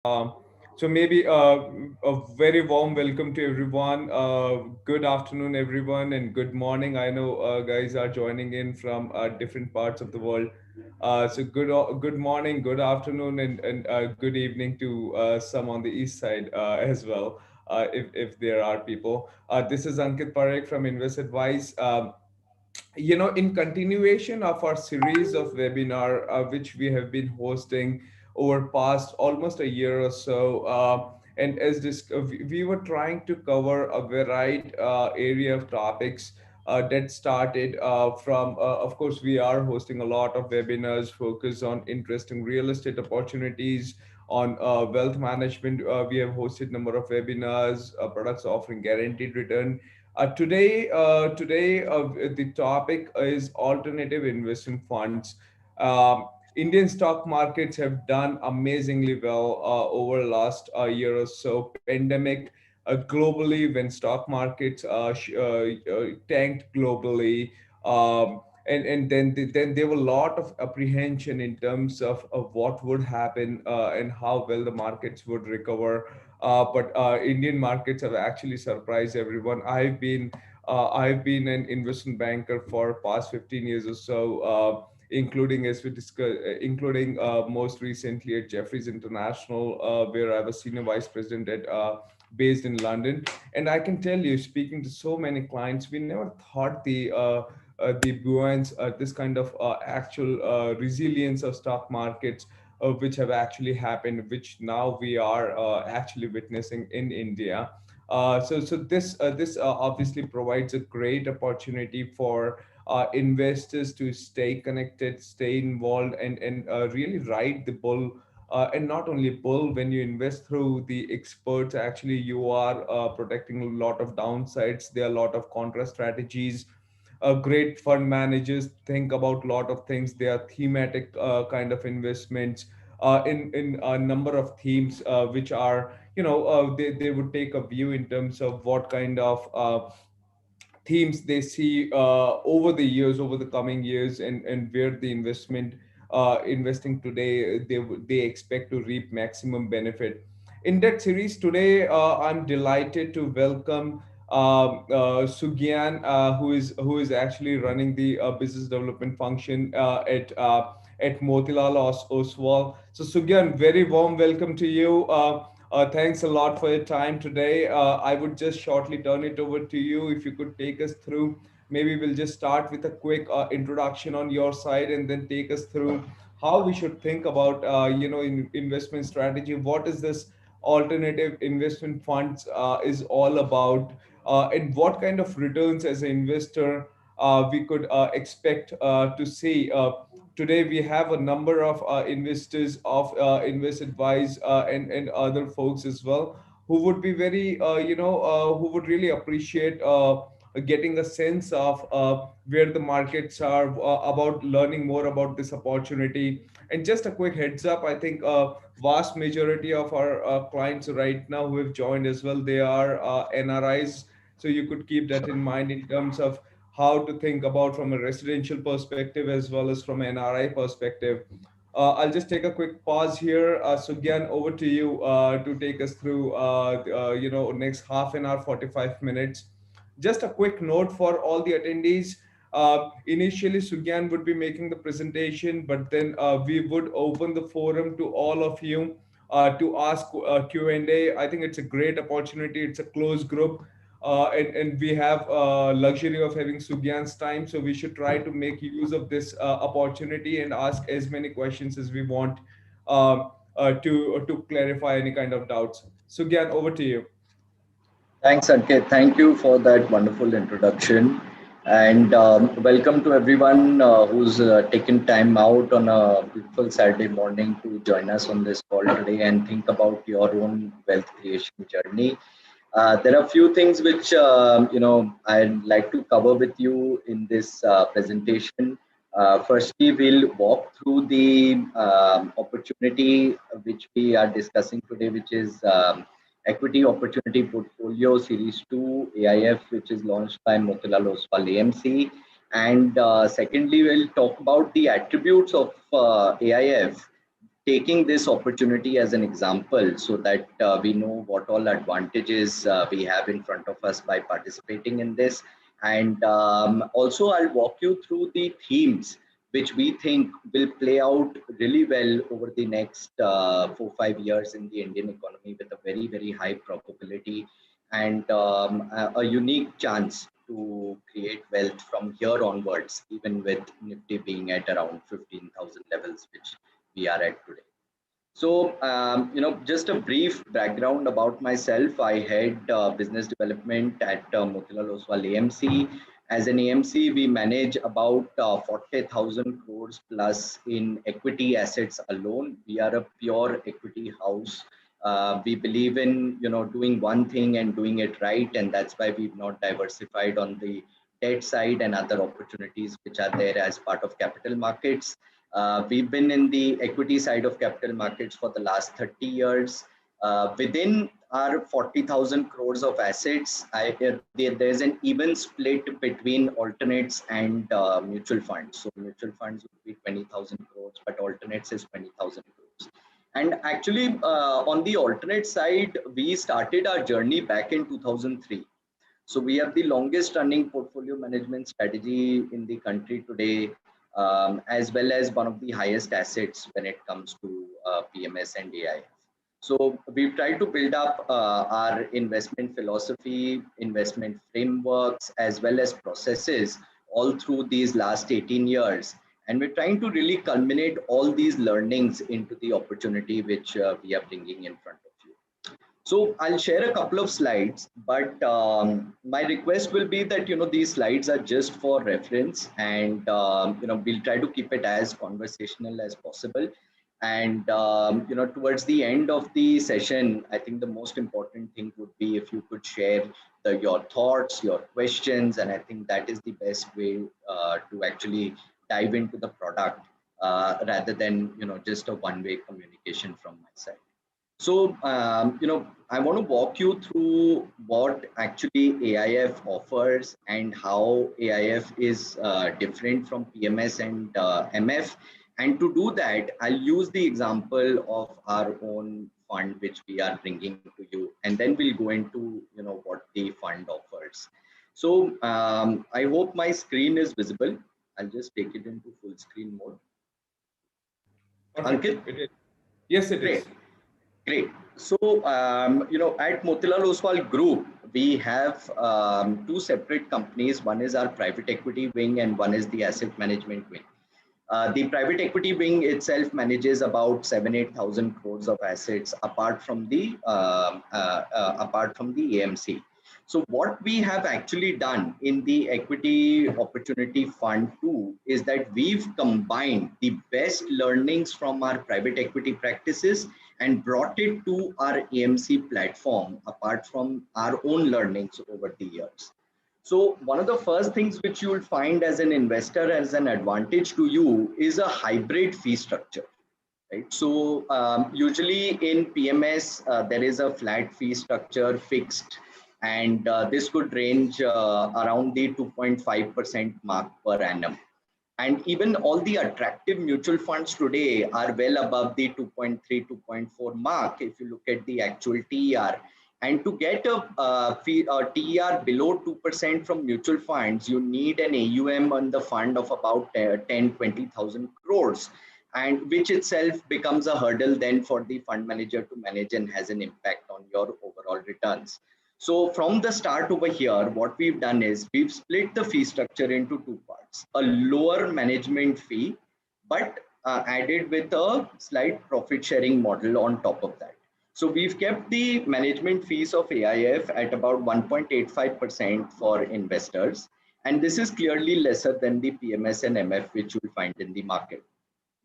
Um, so maybe a very warm welcome to everyone. Good afternoon, everyone, and good morning. I know guys are joining in from different parts of the world. So good morning, good afternoon, and good evening to some on the east side as well, if there are people. This is Ankit Parekh from Invest Advice. In continuation of our series of webinar which we have been hosting over past almost a year or so, and as this we were trying to cover a varied area of topics that started from of course we are hosting a lot of webinars focused on interesting real estate opportunities on wealth management. We have hosted number of webinars, products offering guaranteed return. Today, the topic is alternative investment funds. Indian stock markets have done amazingly well over last year or so. Pandemic globally, when stock markets tanked globally, and then there were a lot of apprehension in terms of what would happen and how well the markets would recover. But Indian markets have actually surprised everyone. I've been an investment banker for past 15 years or so, including as we discuss, including most recently at Jefferies International, where I was senior vice president at based in London. And I can tell you, speaking to so many clients, we never thought the buoyance, this kind of actual resilience of stock markets which have actually happened, which now we are actually witnessing in India. So this obviously provides a great opportunity for investors to stay connected, stay involved, and really ride the bull. And not only bull, when you invest through the experts, actually you are protecting a lot of downsides. There are a lot of contra strategies. Great fund managers think about a lot of things. They are thematic kind of investments in a number of themes which are, they would take a view in terms of what kind of themes they see over the years, over the coming years, and where the investing today, they expect to reap maximum benefit. In that series today, I'm delighted to welcome Sugyan, who is actually running the business development function at Motilal Oswal. So Sugyan, very warm welcome to you. Thanks a lot for your time today. I would just shortly turn it over to you. If you could take us through, maybe we'll just start with a quick introduction on your side, and then take us through how we should think about, investment strategy. What is this alternative investment funds is all about, and what kind of returns as an investor we could expect to see. Today we have a number of investors of Invest Advise and other folks as well, who would be very, who would really appreciate getting a sense of where the markets are, about learning more about this opportunity. And just a quick heads up, I think vast majority of our clients right now who have joined as well, they are NRIs. So you could keep that in mind in terms of how to think about from a residential perspective as well as from an NRI perspective. I'll just take a quick pause here. Sugyan, over to you to take us through, next half an hour, 45 minutes. Just a quick note for all the attendees. Initially, Sugyan would be making the presentation, but then we would open the forum to all of you to ask Q&A. I think it's a great opportunity. It's a closed group. And we have luxury of having Sugyan's time, so we should try to make use of this opportunity and ask as many questions as we want to clarify any kind of doubts. Sugyan, over to you. Thanks, Ankit. Thank you for that wonderful introduction. And welcome to everyone who's taken time out on a beautiful Saturday morning to join us on this call today and think about your own wealth creation journey. There are a few things which I'd like to cover with you in this presentation. Firstly, we'll walk through the opportunity which we are discussing today, which is Equity Opportunity Portfolio Series 2 AIF, which is launched by Motilal Oswal AMC. And secondly, we'll talk about the attributes of AIF taking this opportunity as an example so that we know what all advantages we have in front of us by participating in this. And also I'll walk you through the themes which we think will play out really well over the next 4-5 years in the Indian economy, with a very, very high probability and a unique chance to create wealth from here onwards, even with Nifty being at around 15,000 levels, which we are at today. So, just a brief background about myself. I head business development at Motilal Oswal AMC. As an AMC, we manage about 40,000 crores plus in equity assets alone. We are a pure equity house. We believe in doing one thing and doing it right, and that's why we've not diversified on the debt side and other opportunities which are there as part of capital markets. We've been in the equity side of capital markets for the last 30 years. Within our 40,000 crores of assets, there's an even split between alternates and mutual funds. So mutual funds would be 20,000 crores, but alternates is 20,000 crores. And actually, on the alternate side, we started our journey back in 2003. So we have the longest running portfolio management strategy in the country today, as well as one of the highest assets when it comes to PMS and AIF. So we've tried to build up our investment philosophy, investment frameworks, as well as processes all through these last 18 years. And we're trying to really culminate all these learnings into the opportunity which we are bringing in front of you. So I'll share a couple of slides, but my request will be that these slides are just for reference, and we'll try to keep it as conversational as possible. And towards the end of the session, I think the most important thing would be if you could share your thoughts, your questions, and I think that is the best way to actually dive into the product rather than just a one-way communication from my side. So, I want to walk you through what actually AIF offers and how AIF is different from PMS and MF. And to do that, I'll use the example of our own fund, which we are bringing to you, and then we'll go into what the fund offers. So, I hope my screen is visible. I'll just take it into full screen mode. Perfect. Ankit? It is. Yes, it Great. is. Great. So, at Motilal Oswal Group, we have two separate companies. One is our private equity wing and one is the asset management wing. The private equity wing itself manages about 7,000-8,000 crores of assets apart from the AMC. So what we have actually done in the equity opportunity fund 2 is that we've combined the best learnings from our private equity practices and brought it to our AMC platform apart from our own learnings over the years. So one of the first things which you will find as an investor as an advantage to you is a hybrid fee structure. Right. So usually in PMS, there is a flat fee structure fixed, and this could range around the 2.5% mark per annum. And even all the attractive mutual funds today are well above the 2.3, 2.4 mark if you look at the actual TER. And to get a TER below 2% from mutual funds, you need an AUM on the fund of about 10, 20,000 crores. And which itself becomes a hurdle then for the fund manager to manage and has an impact on your overall returns. So from the start over here, what we've done is we've split the fee structure into two parts: a lower management fee, but added with a slight profit sharing model on top of that. So we've kept the management fees of AIF at about 1.85% for investors. And this is clearly lesser than the PMS and MF, which you'll find in the market.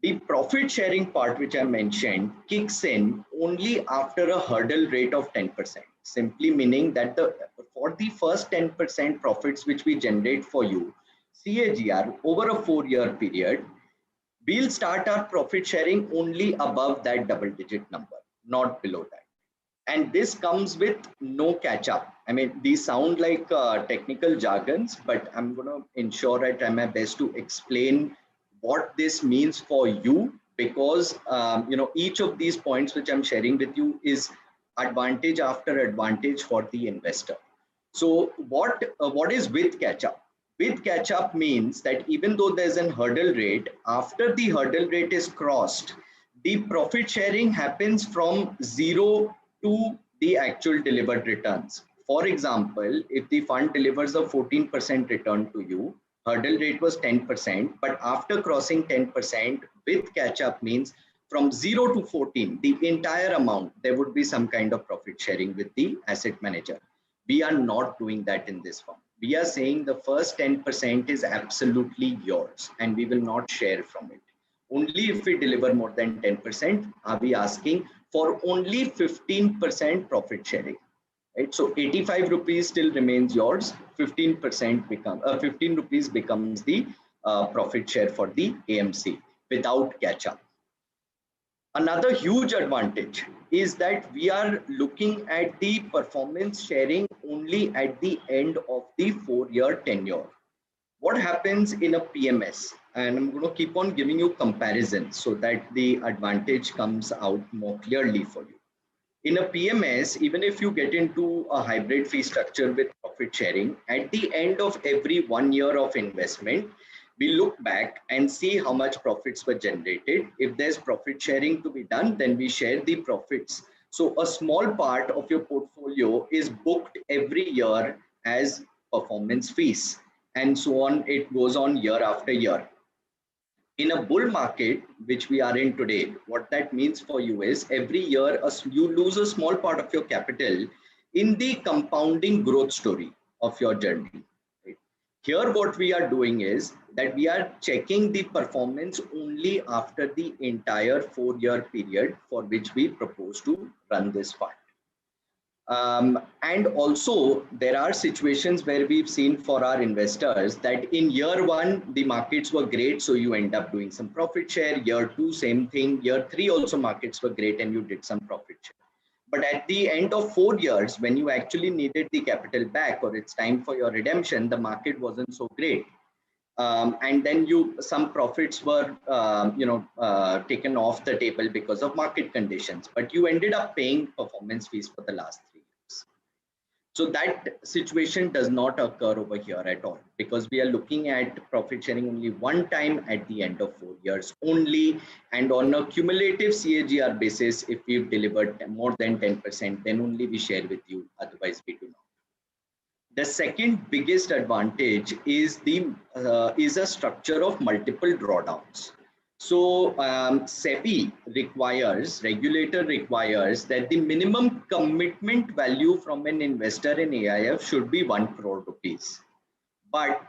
The profit sharing part, which I mentioned, kicks in only after a hurdle rate of 10%, simply meaning that for the first 10% profits which we generate for you, CAGR over a 4-year period, we'll start our profit sharing only above that double-digit number, not below that. And this comes with no catch up. I mean, these sound like technical jargons, but I'm going to ensure I try my best to explain what this means for you because each of these points which I'm sharing with you is advantage after advantage for the investor. So what is with catch up? With catch up means that even though there's an hurdle rate, after the hurdle rate is crossed, the profit sharing happens from zero to the actual delivered returns. For example, if the fund delivers a 14% return to you, hurdle rate was 10%, but after crossing 10%, with catch up means from 0 to 14, the entire amount, there would be some kind of profit sharing with the asset manager. We are not doing that in this fund. We are saying the first 10% is absolutely yours and we will not share from it. Only if we deliver more than 10%, are we asking for only 15% profit sharing. Right? So 85 rupees still remains yours, 15% 15 rupees becomes the profit share for the AMC without catch up. Another huge advantage is that we are looking at the performance sharing only at the end of the 4-year tenure. What happens in a PMS? And I'm going to keep on giving you comparisons so that the advantage comes out more clearly for you. In a PMS, even if you get into a hybrid fee structure with profit sharing, at the end of every 1 year of investment, we look back and see how much profits were generated. If there's profit sharing to be done, then we share the profits. So a small part of your portfolio is booked every year as performance fees, and so on. It goes on year after year. In a bull market, which we are in today, what that means for you is every year you lose a small part of your capital in the compounding growth story of your journey. Right? Here, what we are doing is that we are checking the performance only after the entire 4-year period for which we propose to run this fund. And also, there are situations where we've seen for our investors that in year 1, the markets were great, so you end up doing some profit share. Year 2, same thing. Year 3, also markets were great and you did some profit share. But at the end of 4 years, when you actually needed the capital back or it's time for your redemption, the market wasn't so great. And then some profits were taken off the table because of market conditions, but you ended up paying performance fees for the last 3 years. So that situation does not occur over here at all, because we are looking at profit sharing only one time at the end of 4 years only, and on a cumulative CAGR basis. If we've delivered more than 10%, then only we share with you, otherwise we do not. The second biggest advantage is a structure of multiple drawdowns. So SEBI regulator requires that the minimum commitment value from an investor in AIF should be 1 crore rupees. But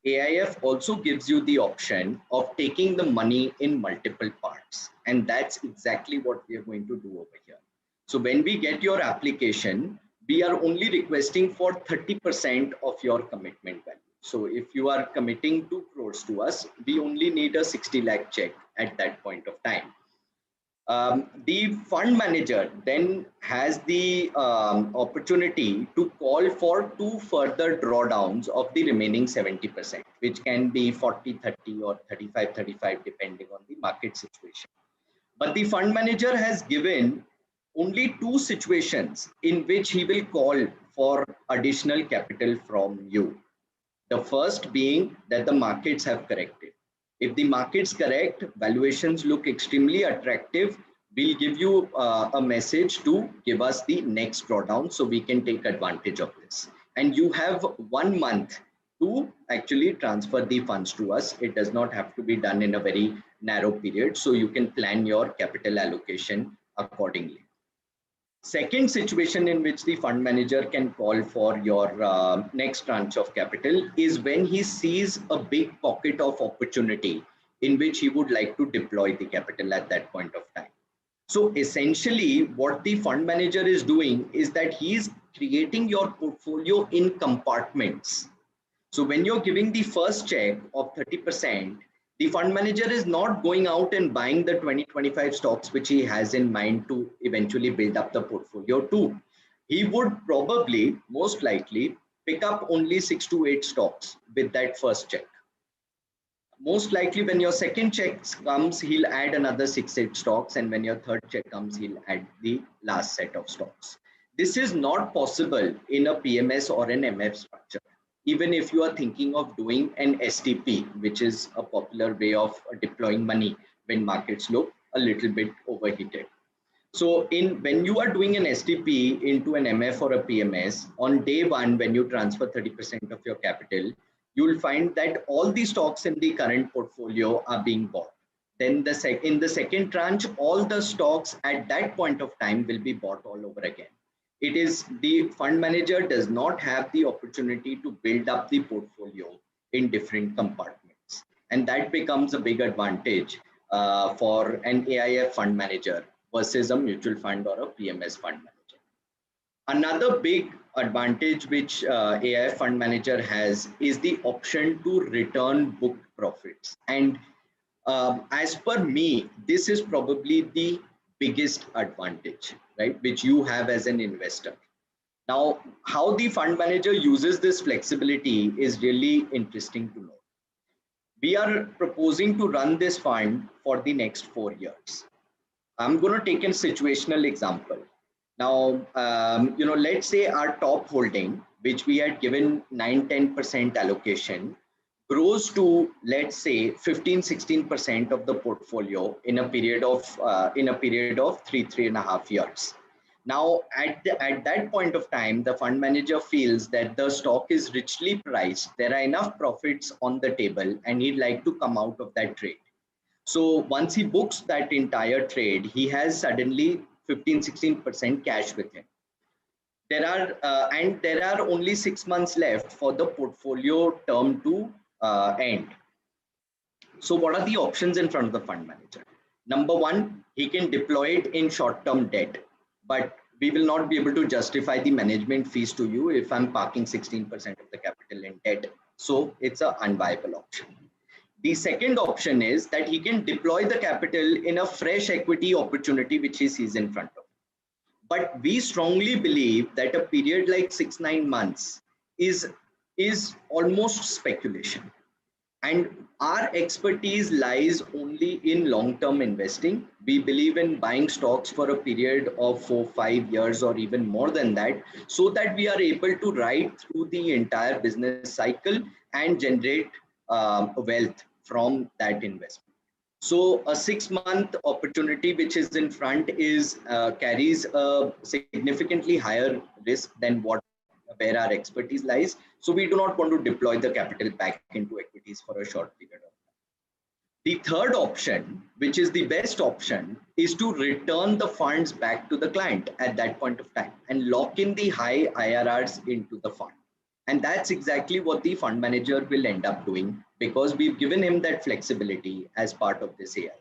AIF also gives you the option of taking the money in multiple parts. And that's exactly what we are going to do over here. So when we get your application, we are only requesting for 30% of your commitment value. So if you are committing 2 crores to us, we only need a 60 lakh check at that point of time. The fund manager then has the opportunity to call for 2 further drawdowns of the remaining 70%, which can be 40-30 or 35-35, depending on the market situation. But the fund manager has given only 2 situations in which he will call for additional capital from you. The first being that the markets have corrected. If the markets correct, valuations look extremely attractive, we'll give you a message to give us the next drawdown so we can take advantage of this. And you have 1 month to actually transfer the funds to us. It does not have to be done in a very narrow period, so you can plan your capital allocation accordingly. Second situation in which the fund manager can call for your next tranche of capital is when he sees a big pocket of opportunity in which he would like to deploy the capital at that point of time. So essentially what the fund manager is doing is that he is creating your portfolio in compartments. So when you're giving the first check of 30%, the fund manager is not going out and buying the 20-25 stocks which he has in mind to eventually build up the portfolio to. He would probably, most likely, pick up only 6 to 8 stocks with that first check. most likely when your second check comes, he'll add another 6-8 stocks, and when your third check comes, he'll add the last set of stocks. This is not possible in a PMS or an MF structure. Even if you are thinking of doing an STP, which is a popular way of deploying money when markets look a little bit overheated. So when you are doing an STP into an MF or a PMS, on day one, when you transfer 30% of your capital, you will find that all the stocks in the current portfolio are being bought. Then in the second tranche, all the stocks at that point of time will be bought all over again. It is the fund manager does not have the opportunity to build up the portfolio in different compartments. And that becomes a big advantage for an AIF fund manager versus a mutual fund or a PMS fund manager. Another big advantage which AIF fund manager has is the option to return booked profits. And as per me, this is probably the biggest advantage, right, which you have as an investor. Now, how the fund manager uses this flexibility is really interesting to know. We are proposing to run this fund for the next 4 years. I'm going to take a situational example. Now, let's say our top holding, which we had given 9-10% allocation, grows to, let's say, 15-16% of the portfolio in a period of 3.5 years. Now, at that point of time, the fund manager feels that the stock is richly priced. There are enough profits on the table, and he'd like to come out of that trade. So once he books that entire trade, he has suddenly 15-16% cash with him. There are only 6 months left for the portfolio term to end. So what are the options in front of the fund manager? Number one, he can deploy it in short-term debt, but we will not be able to justify the management fees to you if I'm parking 16% of the capital in debt. So it's an unviable option. The second option is that he can deploy the capital in a fresh equity opportunity which he sees in front of him. But we strongly believe that a period like 6-9 months is almost speculation. And our expertise lies only in long-term investing. We believe in buying stocks for a period of 4-5 years or even more than that, so that we are able to ride through the entire business cycle and generate wealth from that investment. So a 6-month opportunity which is in front is carries a significantly higher risk than where our expertise lies. So we do not want to deploy the capital back into equities for a short period of time. The third option, which is the best option, is to return the funds back to the client at that point of time and lock in the high IRRs into the fund. And that's exactly what the fund manager will end up doing, because we've given him that flexibility as part of this AIF.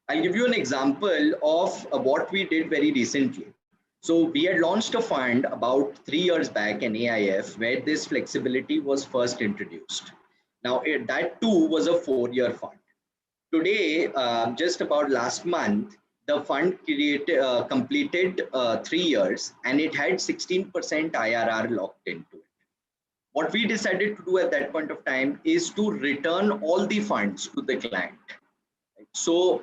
I'll give you an example of what we did very recently. So we had launched a fund about 3 years back, an AIF, where this flexibility was first introduced. Now that too was a 4-year fund. Today, just about last month, the fund completed 3 years, and it had 16% IRR locked into it. What we decided to do at that point of time is to return all the funds to the client. So,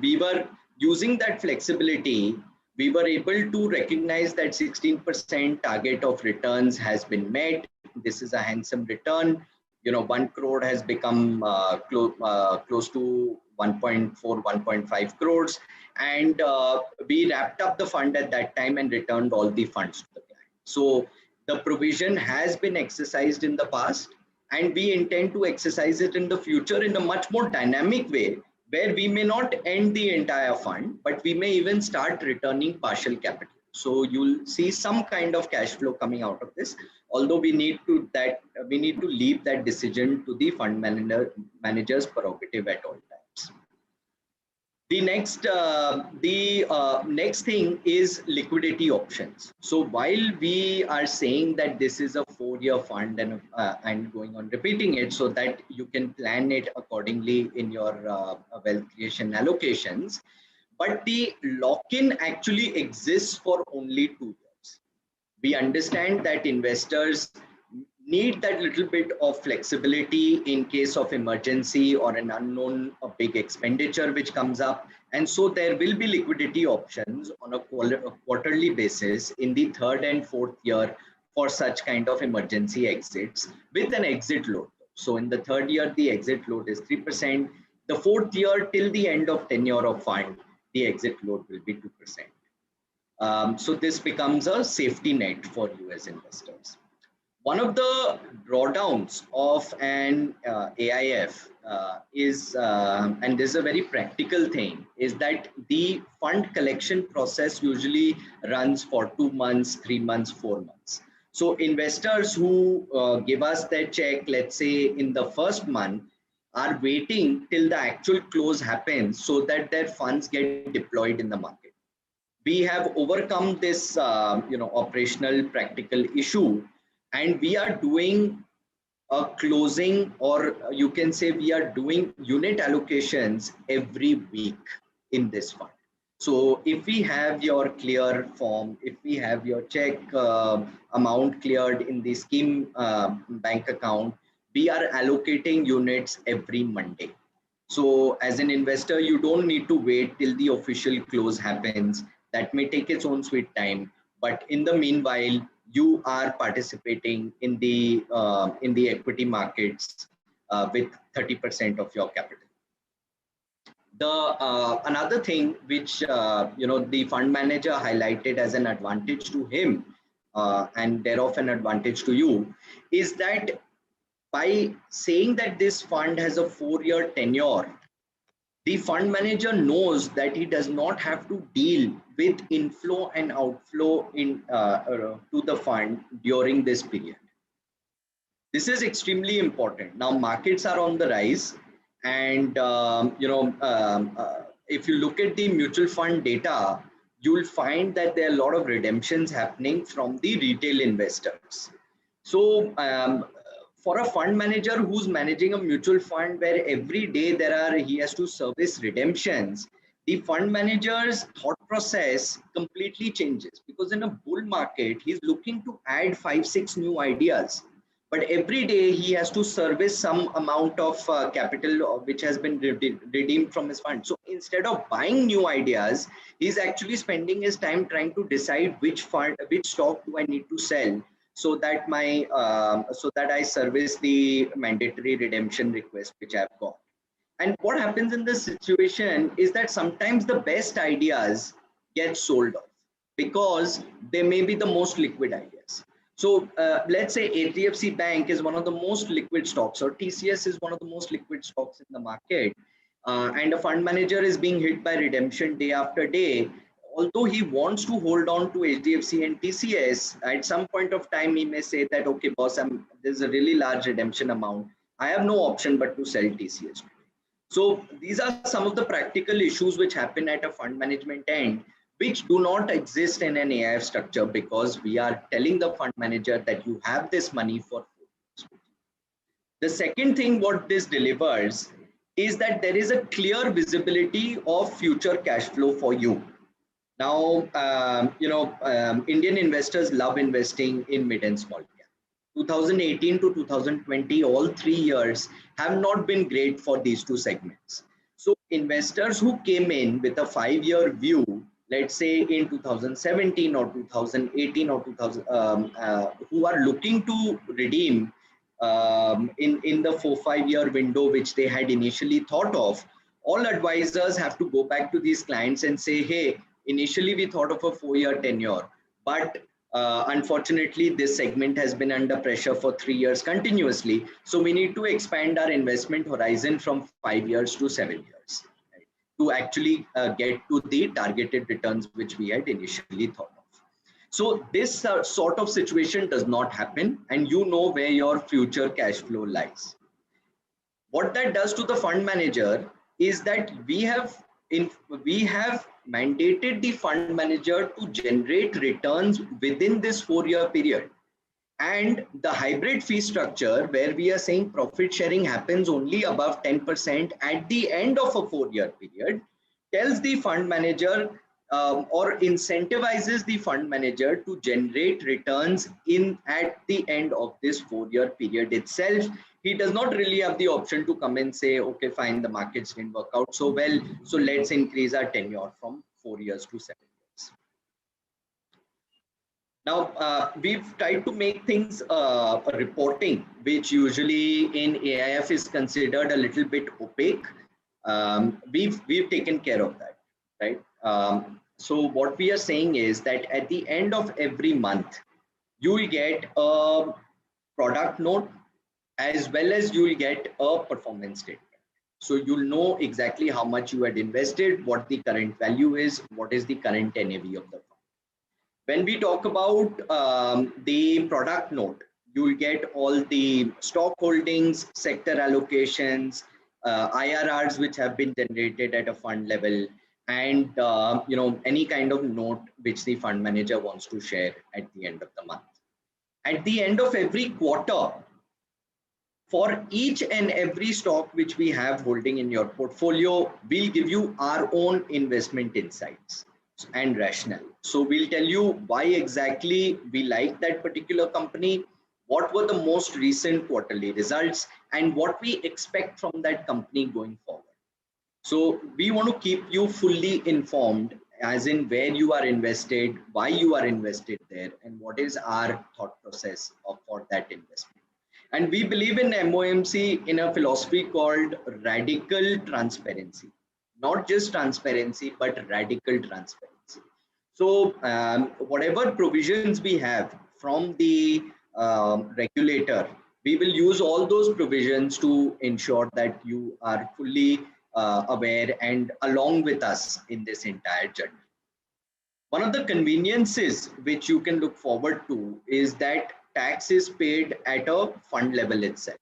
we were using that flexibility. We were able to recognize that 16% target of returns has been met. This is a handsome return. 1 crore has become close to 1.4, 1.5 crores. And we wrapped up the fund at that time and returned all the funds to the client. So the provision has been exercised in the past, and we intend to exercise it in the future in a much more dynamic way, where we may not end the entire fund, but we may even start returning partial capital. So you'll see some kind of cash flow coming out of this, although we need to leave that decision to the fund manager's prerogative at all times. The next thing is liquidity options. So while we are saying that this is a 4-year fund and going on repeating it so that you can plan it accordingly in your wealth creation allocations, but the lock-in actually exists for only 2 years. We understand that investors need that little bit of flexibility in case of emergency or an unknown a big expenditure which comes up. And so there will be liquidity options on a quarterly basis in the third and fourth year for such kind of emergency exits with an exit load. So in the third year, the exit load is 3%. The fourth year till the end of tenure of fund, the exit load will be 2%. So this becomes a safety net for you as investors. One of the drawdowns of an AIF is, and this is a very practical thing, is that the fund collection process usually runs for 2 months, 3 months, 4 months. So investors who give us their check, let's say in the first month, are waiting till the actual close happens so that their funds get deployed in the market. We have overcome this operational practical issue, and we are doing a closing, or you can say we are doing unit allocations every week in this fund. So if we have your clear form, if we have your check amount cleared in the scheme bank account, we are allocating units every Monday. So as an investor, you don't need to wait till the official close happens. That may take its own sweet time, but in the meanwhile, you are participating in the equity markets with 30% of your capital. The another thing which the fund manager highlighted as an advantage to him, and thereof an advantage to you, is that by saying that this fund has a 4-year tenure, the fund manager knows that he does not have to deal with inflow and outflow to the fund during this period. This is extremely important. Now markets are on the rise, and if you look at the mutual fund data, you will find that there are a lot of redemptions happening from the retail investors. So for a fund manager who's managing a mutual fund where every day he has to service redemptions, the fund manager's thought process completely changes, because in a bull market, he's looking to add 5-6 new ideas. But every day he has to service some amount of capital which has been redeemed from his fund. So instead of buying new ideas, he's actually spending his time trying to decide which stock do I need to sell, so that I service the mandatory redemption request which I've got. And what happens in this situation is that sometimes the best ideas get sold off because they may be the most liquid ideas. So let's say HDFC Bank is one of the most liquid stocks, or TCS is one of the most liquid stocks in the market, and a fund manager is being hit by redemption day after day. Although he wants to hold on to HDFC and TCS, at some point of time he may say that, okay boss, there's a really large redemption amount, I have no option but to sell TCS. So these are some of the practical issues which happen at a fund management end, which do not exist in an AIF structure, because we are telling the fund manager that you have this money for 4 years. The second thing what this delivers is that there is a clear visibility of future cash flow for you. Now, Indian investors love investing in mid and small cap. 2018 to 2020, all 3 years have not been great for these two segments. So investors who came in with a 5-year view, let's say in 2017 or 2018 or 2000, who are looking to redeem in the 4-5 year window which they had initially thought of, all advisors have to go back to these clients and say, hey, initially we thought of a 4-year tenure, but unfortunately this segment has been under pressure for 3 years continuously, so we need to expand our investment horizon from 5 years to 7 years, right, to actually get to the targeted returns which we had initially thought of. So this sort of situation does not happen, and you know where your future cash flow lies. What that does to the fund manager is that we have mandated the fund manager to generate returns within this 4-year period. And the hybrid fee structure, where we are saying profit sharing happens only above 10% at the end of a 4-year period, tells the fund manager or incentivizes the fund manager to generate returns in at the end of this 4-year period itself. He does not really have the option to come and say, okay, fine, the markets didn't work out so well, so let's increase our tenure from 4 years to 7 years. Now, we've tried to make things reporting, which usually in AIF is considered a little bit opaque. We've taken care of that, right? So what we are saying is that at the end of every month, you will get a product note as well as you will get a performance statement. So you'll know exactly how much you had invested, what the current value is, what is the current NAV of the fund. When we talk about the product note, you will get all the stock holdings, sector allocations, IRRs which have been generated at a fund level, and any kind of note which the fund manager wants to share at the end of the month. At the end of every quarter, for each and every stock which we have holding in your portfolio, we'll give you our own investment insights and rationale. So we'll tell you why exactly we like that particular company, what were the most recent quarterly results, and what we expect from that company going forward. So we want to keep you fully informed, as in where you are invested, why you are invested there, and what is our thought process for that investment. And we believe in MOMC in a philosophy called radical transparency. Not just transparency, but radical transparency. So whatever provisions we have from the regulator, we will use all those provisions to ensure that you are fully aware and along with us in this entire journey. One of the conveniences which you can look forward to is that tax is paid at a fund level itself.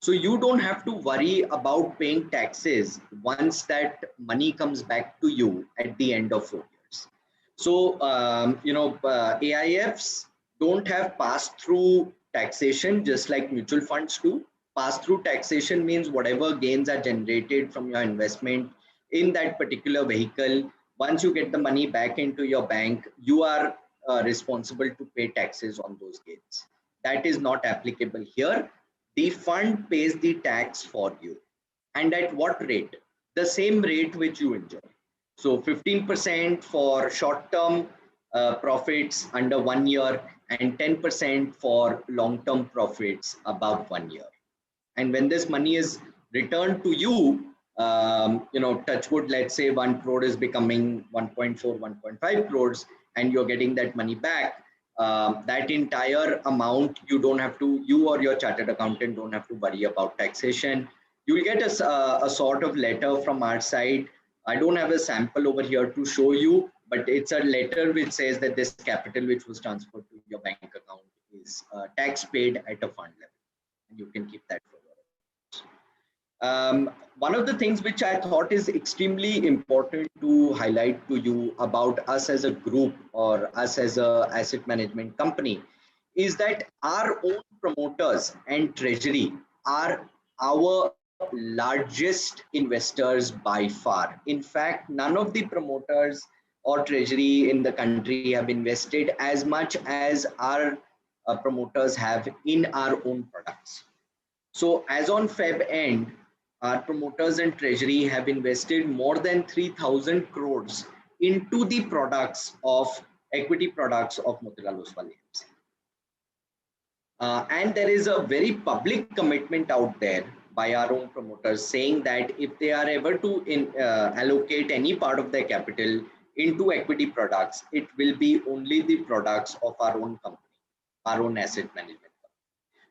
So you don't have to worry about paying taxes once that money comes back to you at the end of 4 years. So, AIFs don't have pass-through taxation just like mutual funds do. Pass-through taxation means whatever gains are generated from your investment in that particular vehicle, once you get the money back into your bank, you are responsible to pay taxes on those gains. That is not applicable here. The fund pays the tax for you. And at what rate? The same rate which you enjoy. So 15% for short-term profits under 1 year and 10% for long-term profits above 1 year. And when this money is returned to you, touch wood, let's say 1 crore is becoming 1.4, 1.5 crores, and you're getting that money back, that entire amount, you or your chartered accountant don't have to worry about taxation. You will get a sort of letter from our side. I don't have a sample over here to show you, but it's a letter which says that this capital which was transferred to your bank account is tax paid at a fund level, and you can keep that for your. One of the things which I thought is extremely important to highlight to you about us as a group or us as a asset management company is that our own promoters and treasury are our largest investors by far. In fact, none of the promoters or treasury in the country have invested as much as our promoters have in our own products. So as on Feb end, our promoters and treasury have invested more than 3,000 crores into the products of equity products of Motilal Oswal AMC. And there is a very public commitment out there by our own promoters saying that if they are ever to allocate any part of their capital into equity products, it will be only the products of our own company, our own asset management.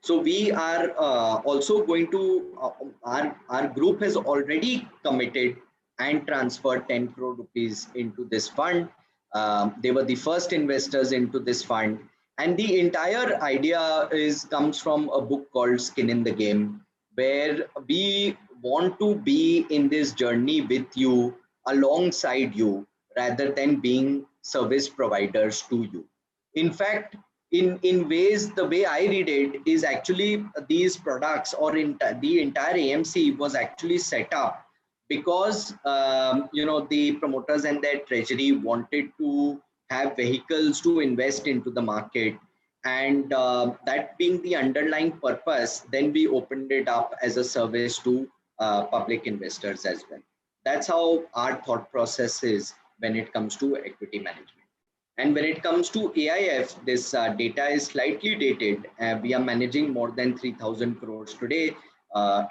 So we are also going to, our group has already committed and transferred 10 crore rupees into this fund. They were the first investors into this fund. And the entire idea comes from a book called Skin in the Game, where we want to be in this journey with you, alongside you, rather than being service providers to you. In fact, in ways, the way I read it is actually these products or the entire AMC was actually set up because the promoters and their treasury wanted to have vehicles to invest into the market, and that being the underlying purpose, then we opened it up as a service to public investors as well. That's how our thought process is when it comes to equity management. And when it comes to AIF, this data is slightly dated. We are managing more than 3,000 crores today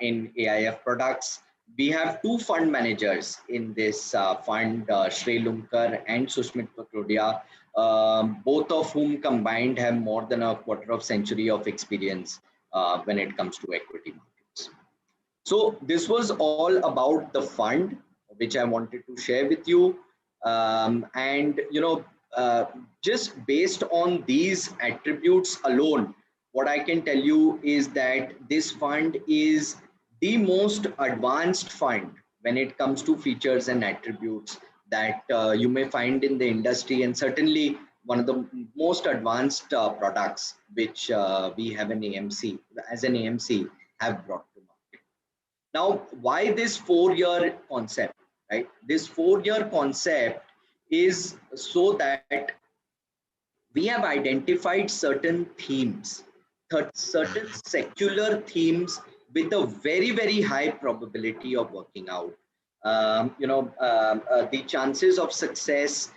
in AIF products. We have two fund managers in this fund, Shrey Lunkar and Sushmit Pakrodia, both of whom combined have more than a quarter of century of experience when it comes to equity markets. So this was all about the fund, which I wanted to share with you. And just based on these attributes alone, what I can tell you is that this fund is the most advanced fund when it comes to features and attributes that you may find in the industry, and certainly one of the most advanced products which we have an AMC as an AMC have brought to market. Now, why this 4-year concept, right? This 4-year concept is so that we have identified certain themes, certain secular themes with a very, very high probability of working out. The chances of success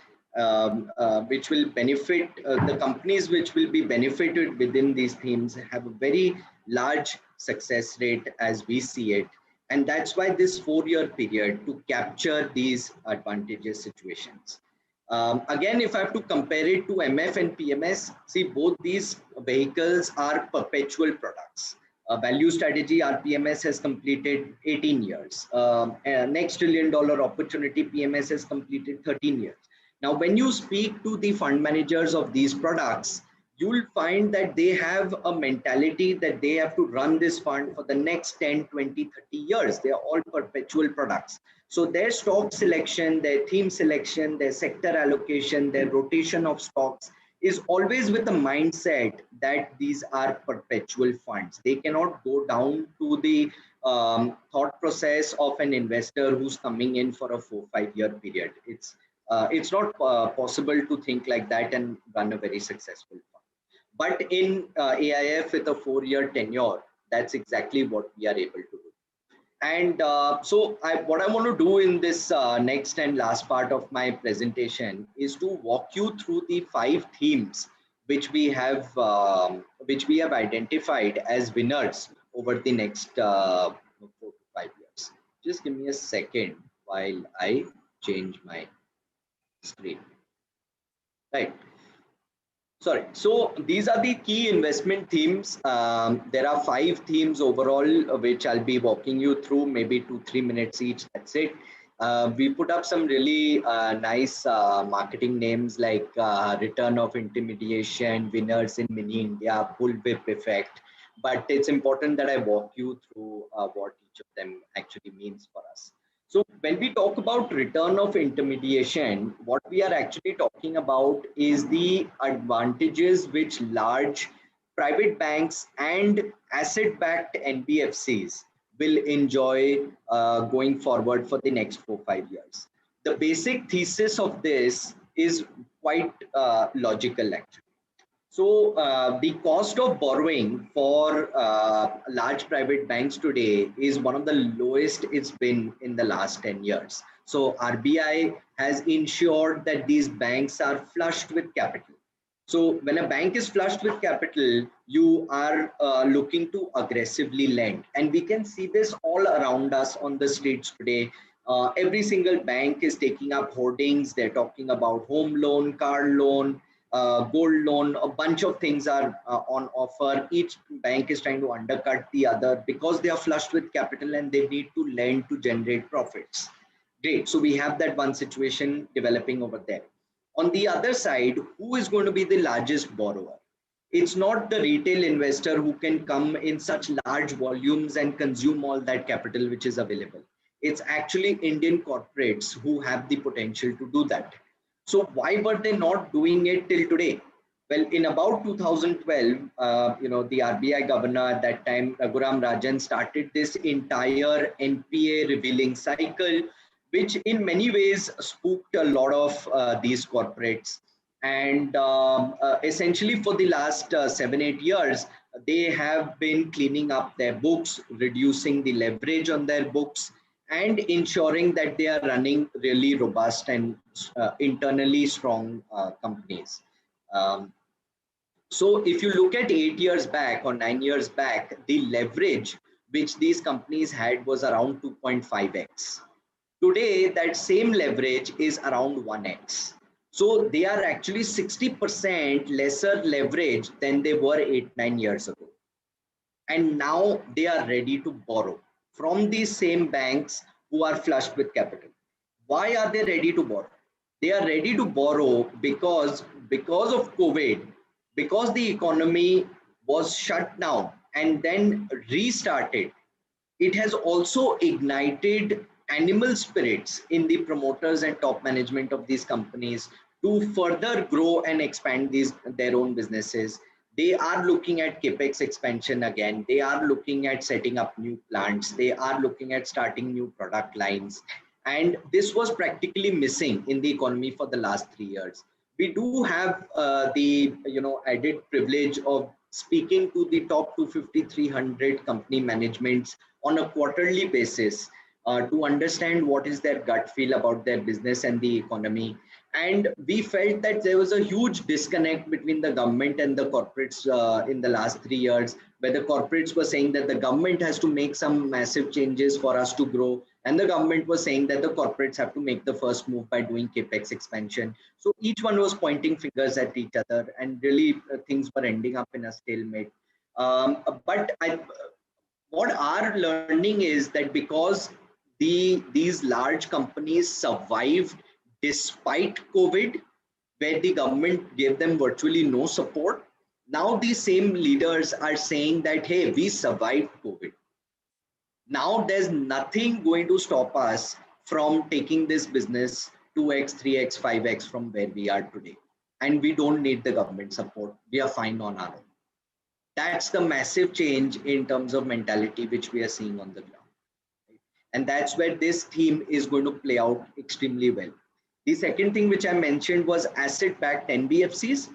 which will benefit the companies which will be benefited within these themes have a very large success rate as we see it. And that's why this 4-year period to capture these advantageous situations. Again, if I have to compare it to MF and PMS, see, both these vehicles are perpetual products. Value strategy, RPMS has completed 18 years. Next $1 trillion opportunity, PMS has completed 13 years. Now, when you speak to the fund managers of these products, you will find that they have a mentality that they have to run this fund for the next 10, 20, 30 years. They are all perpetual products. So their stock selection, their theme selection, their sector allocation, their rotation of stocks is always with the mindset that these are perpetual funds. They cannot go down to the thought process of an investor who's coming in for a 4-5 year period. It's not possible to think like that and run a very successful fund. But in AIF with a 4-year tenure, that's exactly what we are able to do. And what I want to do in this next and last part of my presentation is to walk you through the 5 themes which we have identified as winners over the next 4 to 5 years. Just give me a second while I change my screen. Right. Sorry. So these are the key investment themes. There are 5 themes overall, which I'll be walking you through, maybe 2-3 minutes each. That's it. We put up some really nice marketing names like return of intermediation, winners in mini India, bullwhip effect. But it's important that I walk you through what each of them actually means for us. So when we talk about return of intermediation, what we are actually talking about is the advantages which large private banks and asset-backed NBFCs will enjoy going forward for the next 4-5 years. The basic thesis of this is quite logical actually. So the cost of borrowing for large private banks today is one of the lowest it's been in the last 10 years. So RBI has ensured that these banks are flushed with capital. So when a bank is flushed with capital, you are looking to aggressively lend. And we can see this all around us on the streets today. Every single bank is taking up hoardings. They're talking about home loan, car loan, gold loan, a bunch of things are on offer. Each bank is trying to undercut the other because they are flushed with capital and they need to lend to generate profits. Great. So we have that one situation developing over there. On the other side, who is going to be the largest borrower? It's not the retail investor who can come in such large volumes and consume all that capital which is available. It's actually Indian corporates who have the potential to do that. So why were they not doing it till today? Well, in about 2012, the RBI governor at that time, Raghuram Rajan, started this entire NPA revealing cycle, which in many ways spooked a lot of these corporates. And essentially, for the last 7, 8 years, they have been cleaning up their books, reducing the leverage on their books, and ensuring that they are running really robust and internally strong companies. Um, so if you look at 8 years back or 9 years back, the leverage which these companies had was around 2.5x. Today, that same leverage is around 1x. So they are actually 60% lesser leverage than they were 8, 9 years ago. And now they are ready to borrow from these same banks who are flushed with capital. Why are they ready to borrow? They are ready to borrow because of COVID, because the economy was shut down and then restarted. It has also ignited animal spirits in the promoters and top management of these companies to further grow and expand their own businesses. They are looking at capex expansion again. They are looking at setting up new plants. They are looking at starting new product lines. And this was practically missing in the economy for the last 3 years. We do have the added privilege of speaking to the top 250, 300 company managements on a quarterly basis to understand what is their gut feel about their business and the economy. And we felt that there was a huge disconnect between the government and the corporates in the last 3 years, where the corporates were saying that the government has to make some massive changes for us to grow, and the government was saying that the corporates have to make the first move by doing capex expansion. So each one was pointing fingers at each other, and really things were ending up in a stalemate. What our learning is that because these large companies survived despite COVID, where the government gave them virtually no support, now these same leaders are saying that, hey, we survived COVID. Now there's nothing going to stop us from taking this business 2x, 3x, 5x from where we are today. And we don't need the government support. We are fine on our own. That's the massive change in terms of mentality which we are seeing on the ground. Right? And that's where this theme is going to play out extremely well. The second thing which I mentioned was asset-backed NBFCs.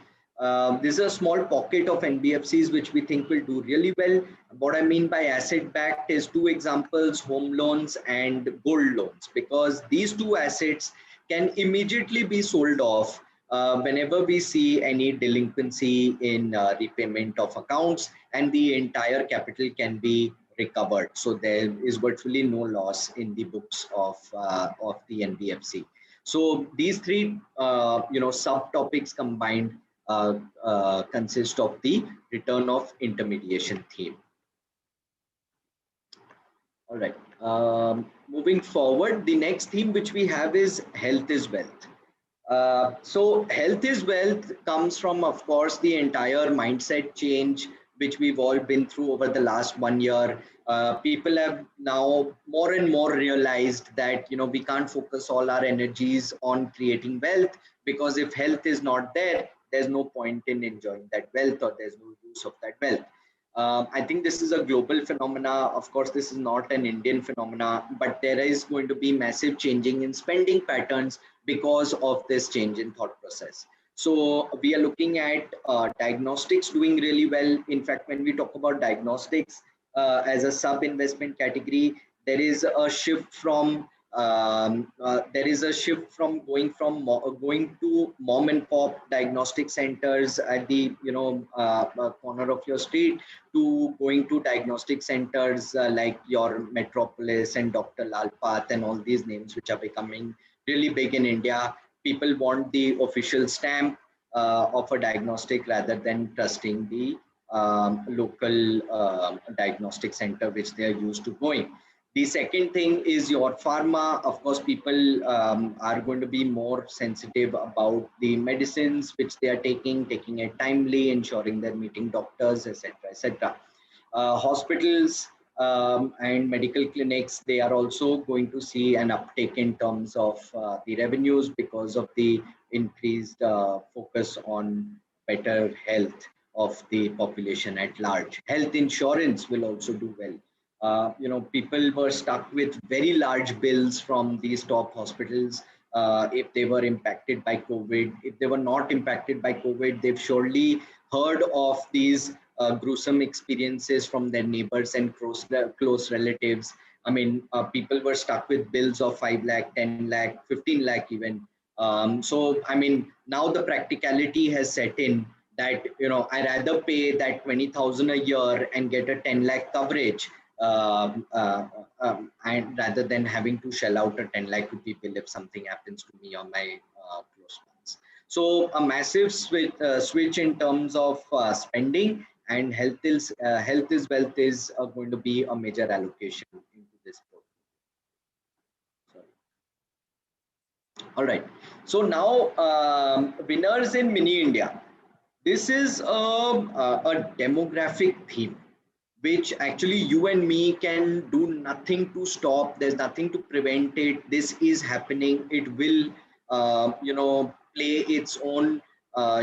This is a small pocket of NBFCs which we think will do really well. What I mean by asset-backed is two examples: home loans and gold loans, because these two assets can immediately be sold off whenever we see any delinquency in repayment of accounts, and the entire capital can be recovered. So there is virtually no loss in the books of the NBFC. So these three subtopics combined consist of the return of intermediation theme. All right. Moving forward, the next theme which we have is health is wealth. So health is wealth comes from, of course, the entire mindset change which we've all been through over the last 1 year. People have now more and more realized that we can't focus all our energies on creating wealth, because if health is not there, there's no point in enjoying that wealth, or there's no use of that wealth. I think this is a global phenomena. Of course, this is not an Indian phenomena, but there is going to be massive changing in spending patterns because of this change in thought process. So we are looking at diagnostics doing really well. In fact, when we talk about diagnostics as a sub-investment category, there is a shift from going to mom and pop diagnostic centers at the corner of your street, to going to diagnostic centers like your Metropolis and Dr. Lal Path and all these names which are becoming really big in India. People want the official stamp of a diagnostic rather than trusting the local diagnostic center which they are used to going. The second thing is your pharma. Of course, people are going to be more sensitive about the medicines which they are taking it timely, ensuring they're meeting doctors, etc., etc. Hospitals and medical clinics, they are also going to see an uptake in terms of the revenues because of the increased focus on better health of the population at large. Health insurance will also do well. People were stuck with very large bills from these top hospitals if they were impacted by COVID. If they were not impacted by COVID, they've surely heard of these gruesome experiences from their neighbors and close relatives. I mean, people were stuck with bills of 5 lakh, 10 lakh, 15 lakh even. So, I mean, now the practicality has set in that, I rather pay that 20,000 a year and get a 10 lakh coverage, and rather than having to shell out a 10 lakh rupee bill if something happens to me or my close ones. So a massive switch in terms of spending, and health is wealth is going to be a major allocation into this portfolio. Sorry. All right. So now winners in mini India. This is a demographic theme which actually you and me can do nothing to stop. There's nothing to prevent it. This is happening. It will, play its own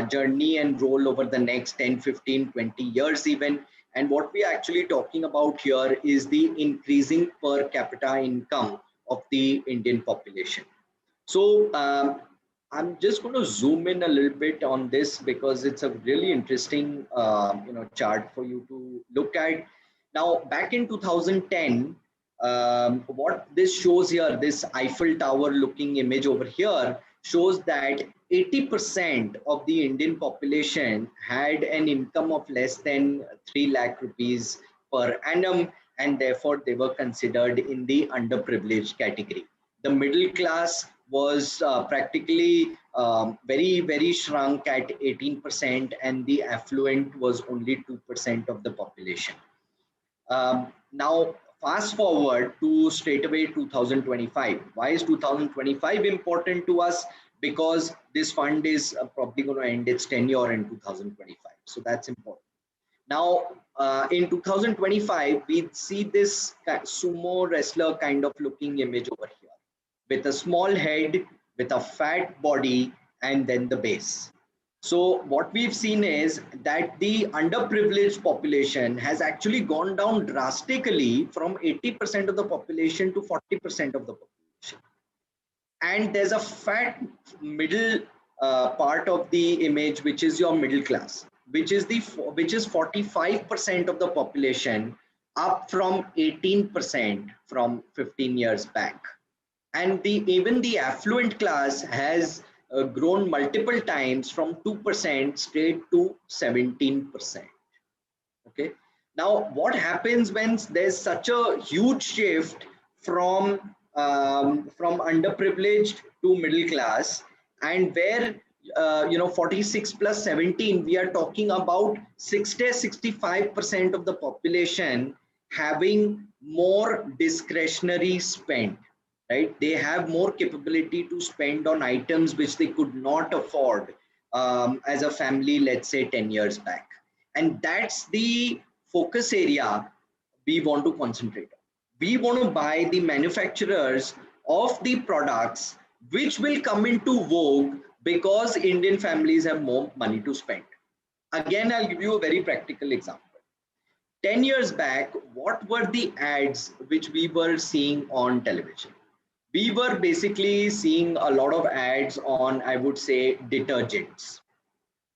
journey and role over the next 10, 15, 20 years even. And what we are actually talking about here is the increasing per capita income of the Indian population. So I'm just going to zoom in a little bit on this because it's a really interesting chart for you to look at. Now, back in 2010, what this shows here, this Eiffel Tower looking image over here, shows that 80% of the Indian population had an income of less than 3 lakh rupees per annum, and therefore they were considered in the underprivileged category. The middle class was practically very, very shrunk at 18%, and the affluent was only 2% of the population. Now, fast forward to straight away 2025. Why is 2025 important to us? Because this fund is probably going to end its tenure in 2025. So that's important. Now, in 2025, we see this sumo wrestler kind of looking image over here, with a small head, with a fat body, and then the base. So what we've seen is that the underprivileged population has actually gone down drastically from 80% of the population to 40% of the population. And there's a fat middle part of the image, which is your middle class, which is 45% of the population, up from 18% from 15 years back. And even the affluent class has grown multiple times from 2% straight to 17%. Okay. Now, what happens when there's such a huge shift from underprivileged to middle class, and where 46 plus 17, we are talking about 65% of the population having more discretionary spend, right? They have more capability to spend on items which they could not afford as a family, let's say 10 years back. And that's the focus area we want to concentrate on. We want to buy the manufacturers of the products which will come into vogue because Indian families have more money to spend. Again, I'll give you a very practical example. 10 years back, what were the ads which we were seeing on television? We were basically seeing a lot of ads on, I would say, detergents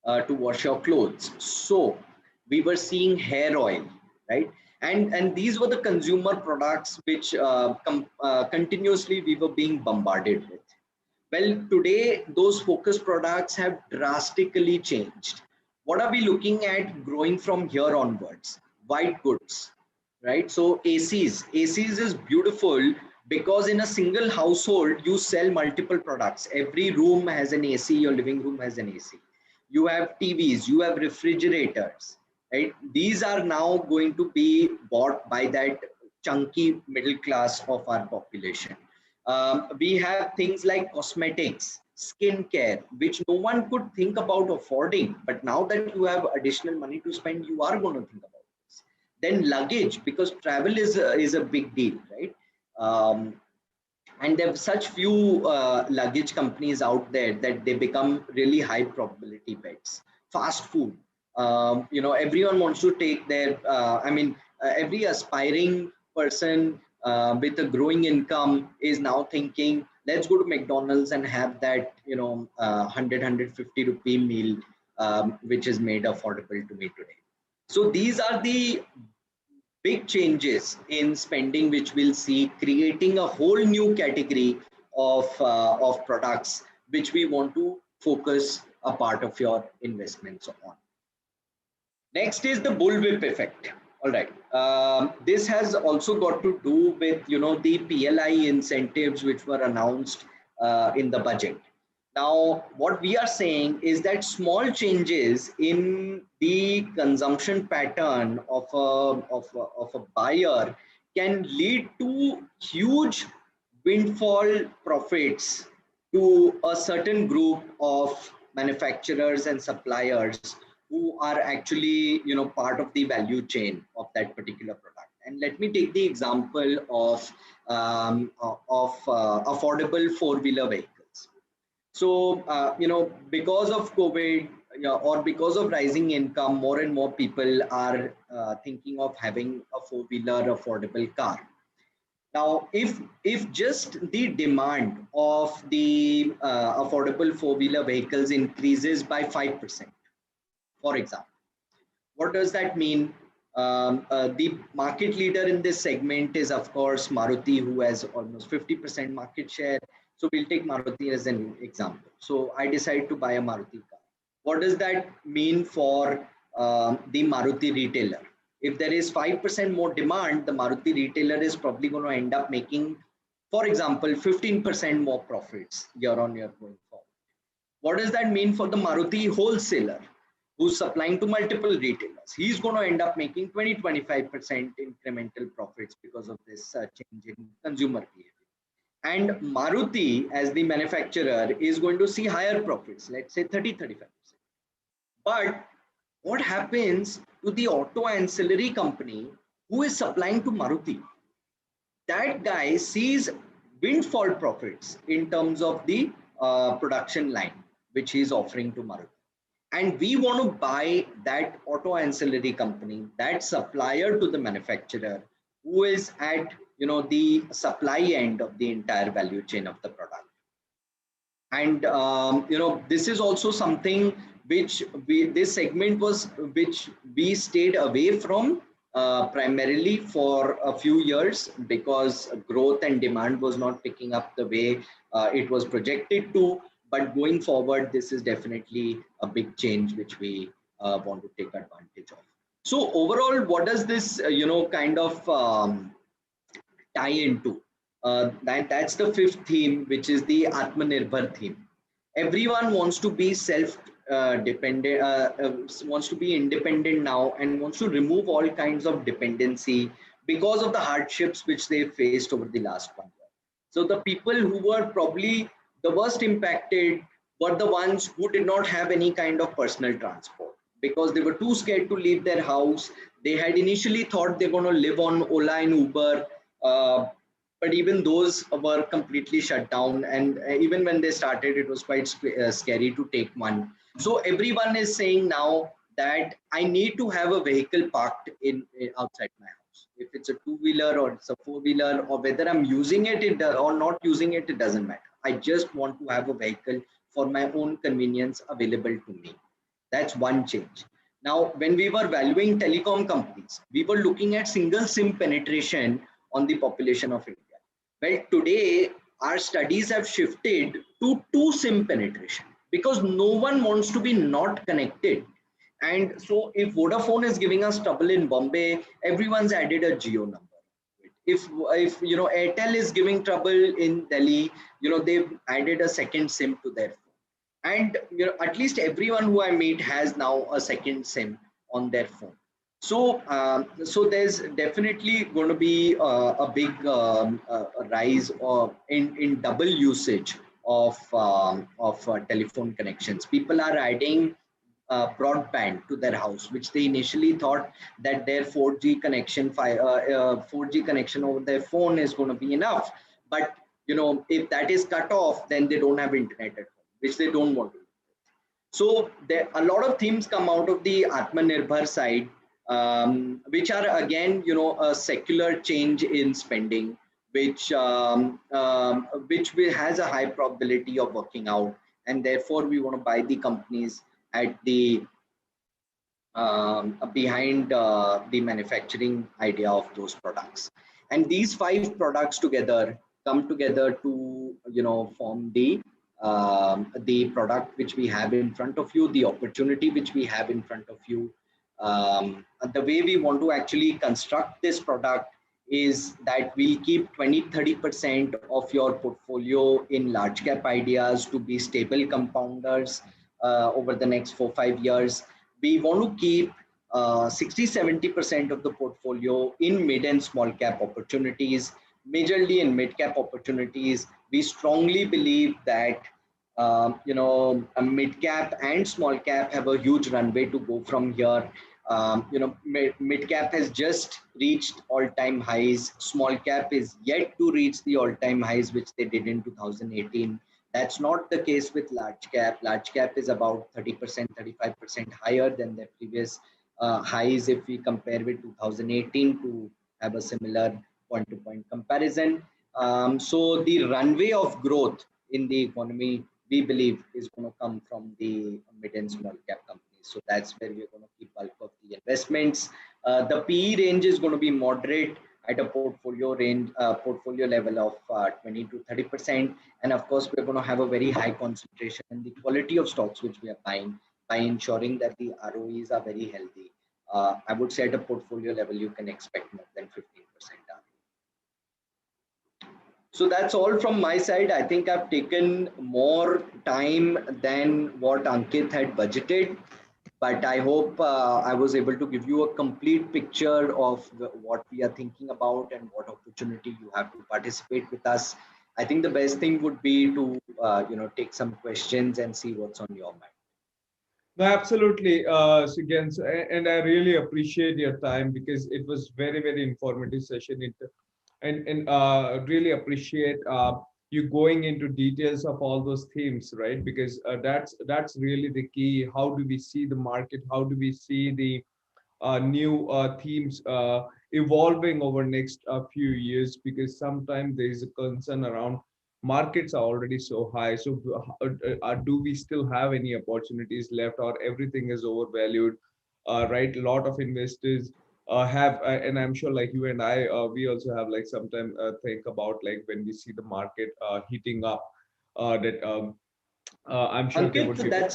to wash your clothes. So we were seeing hair oil, right? And these were the consumer products which continuously we were being bombarded with. Well, today those focus products have drastically changed. What are we looking at growing from here onwards? White goods, right? So ACs is beautiful because in a single household you sell multiple products. Every room has an AC, your living room has an AC. You have TVs, you have refrigerators, right? These are now going to be bought by that chunky middle class of our population. We have things like cosmetics, skincare, which no one could think about affording. But now that you have additional money to spend, you are going to think about this. Then luggage, because travel is a big deal, right? And there are such few luggage companies out there that they become really high probability bets. fast food. Everyone wants to take their, every aspiring person with a growing income is now thinking, let's go to McDonald's and have that, 100, rupee meal, which is made affordable to me today. So these are the big changes in spending which we'll see, creating a whole new category of products which we want to focus a part of your investments on. Next is the bullwhip effect. All right, this has also got to do with the PLI incentives which were announced in the budget. Now, what we are saying is that small changes in the consumption pattern of a buyer can lead to huge windfall profits to a certain group of manufacturers and suppliers who are actually part of the value chain of that particular product. And let me take the example of affordable four-wheeler vehicles. So, because of COVID, or because of rising income, more and more people are thinking of having a four-wheeler affordable car. Now, if just the demand of the affordable four-wheeler vehicles increases by 5%, for example, what does that mean? The market leader in this segment is, of course, Maruti, who has almost 50% market share. So we'll take Maruti as an example. So I decide to buy a Maruti car. What does that mean for the Maruti retailer? If there is 5% more demand, the Maruti retailer is probably going to end up making, for example, 15% more profits year on year going forward. What does that mean for the Maruti wholesaler who's supplying to multiple retailers? He's going to end up making 20-25% incremental profits because of this change in consumer behavior. And Maruti, as the manufacturer, is going to see higher profits, let's say 30-35%. But what happens to the auto ancillary company who is supplying to Maruti? That guy sees windfall profits in terms of the production line which he is offering to Maruti. And we want to buy that auto ancillary company, that supplier to the manufacturer, who is at the supply end of the entire value chain of the product. And this is also something which this segment was, which we stayed away from primarily for a few years, because growth and demand was not picking up the way it was projected to. But going forward, this is definitely a big change which we want to take advantage of. So overall, what does this kind of tie into? That's the fifth theme, which is the Atmanirbhar theme. Everyone wants to be self-dependent, wants to be independent now, and wants to remove all kinds of dependency because of the hardships which they faced over the last 1 year. So the people who were probably the worst impacted were the ones who did not have any kind of personal transport, because they were too scared to leave their house. They had initially thought they're going to live on Ola and Uber, but even those were completely shut down. And even when they started, it was quite scary to take one. So everyone is saying now that I need to have a vehicle parked in outside my house. If it's a two-wheeler or it's a four-wheeler, or whether I'm using it or not using it, it doesn't matter. I just want to have a vehicle for my own convenience available to me. That's one change. Now, when we were valuing telecom companies, we were looking at single SIM penetration on the population of India. Well, today, our studies have shifted to two SIM penetration, because no one wants to be not connected. And so if Vodafone is giving us trouble in Bombay, everyone's added a Geo number. If Airtel is giving trouble in Delhi, they've added a second SIM to their phone. And at least everyone who I meet has now a second SIM on their phone. So so there's definitely going to be a big rise in double usage of telephone connections. People are adding broadband to their house, which they initially thought that their 4G connection 4G connection over their phone is going to be enough. But if that is cut off, then they don't have internet at home, which they don't want to do. So there a lot of themes come out of the Atmanirbhar side, which are again, a secular change in spending, which has a high probability of working out, and therefore we want to buy the companies at the behind the manufacturing idea of those products. And these five products together come together to form the product which we have in front of you, the opportunity which we have in front of you. The way we want to actually construct this product is that we'll keep 20-30% of your portfolio in large cap ideas to be stable compounders over the next 4-5 years. We want to keep 60-70% of the portfolio in mid and small cap opportunities, majorly in mid cap opportunities. We strongly believe that a mid cap and small cap have a huge runway to go from here. Mid cap has just reached all-time highs. Small cap is yet to reach the all-time highs which they did in 2018. That's not the case with large cap. Large cap is about 30%, 35% higher than their previous highs if we compare with 2018 to have a similar point-to-point comparison. So the runway of growth in the economy, we believe, is going to come from the mid and small cap companies. So that's where we're going to keep bulk of the investments. The PE range is going to be moderate at a portfolio level of 20 to 30%. And of course, we're going to have a very high concentration in the quality of stocks which we are buying by ensuring that the ROEs are very healthy. I would say at a portfolio level, you can expect more than 15% ROE. So that's all from my side. I think I've taken more time than what Ankit had budgeted, but I hope I was able to give you a complete picture of what we are thinking about and what opportunity you have to participate with us. I think the best thing would be to take some questions and see what's on your mind. No, absolutely, Sugyan. And I really appreciate your time because it was very, very informative session. And really appreciate you going into details of all those themes, right? Because that's really the key. How do we see the market? How do we see the new themes evolving over next few years? Because sometimes there is a concern around markets are already so high. So do we still have any opportunities left, or everything is overvalued? Right, a lot of investors have, and I'm sure like you and I, we also have like sometimes think about like when we see the market heating up, that I'm sure there Ankit, would be. that's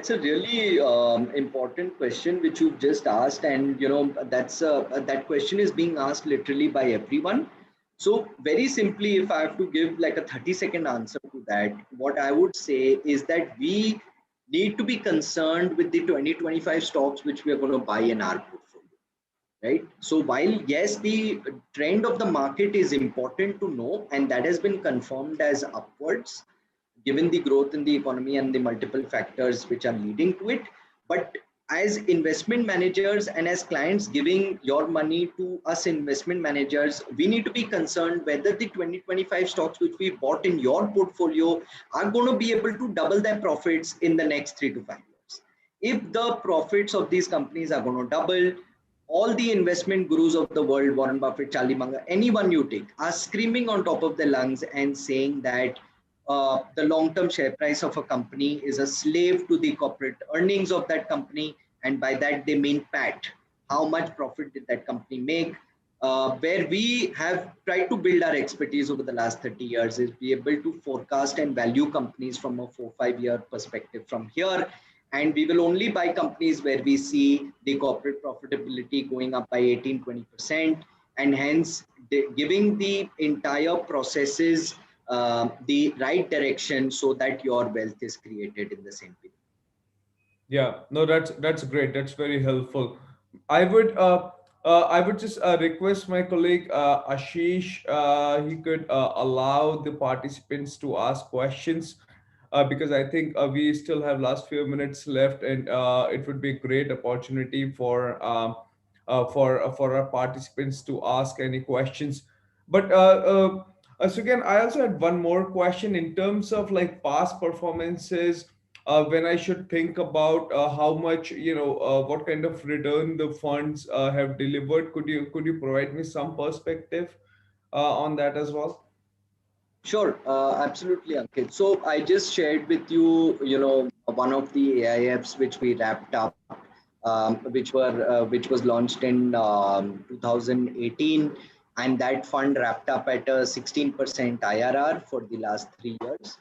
a really important question which you've just asked, and that question is being asked literally by everyone. So very simply, if I have to give like a 30-second answer to that, what I would say is that we need to be concerned with the 2025 stocks which we are going to buy in our portfolio, right? So while yes, the trend of the market is important to know, and that has been confirmed as upwards given the growth in the economy and the multiple factors which are leading to it. But as investment managers and as clients giving your money to us investment managers, we need to be concerned whether the 2025 stocks which we bought in your portfolio are going to be able to double their profits in the next 3 to 5 years. If the profits of these companies are going to double, all the investment gurus of the world, Warren Buffett, Charlie Munger, anyone you take, are screaming on top of their lungs and saying that the long-term share price of a company is a slave to the corporate earnings of that company, and by that they mean PAT. How much profit did that company make? Where we have tried to build our expertise over the last 30 years is be able to forecast and value companies from a 4-5 year perspective from here. And we will only buy companies where we see the corporate profitability going up by 18-20%, and hence giving the entire processes the right direction so that your wealth is created in the same period. Yeah, no, that's great. That's very helpful. I would I would just request my colleague Ashish, he could allow the participants to ask questions, because I think we still have last few minutes left, and it would be a great opportunity for our participants to ask any questions. But so again, I also had one more question in terms of like past performances. when I should think about how much, what kind of return the funds have delivered? Could you provide me some perspective on that as well? Sure, absolutely, Ankit. So I just shared with you, one of the AIFs which we wrapped up, which was launched in 2018, and that fund wrapped up at a 16% IRR for the last 3 years.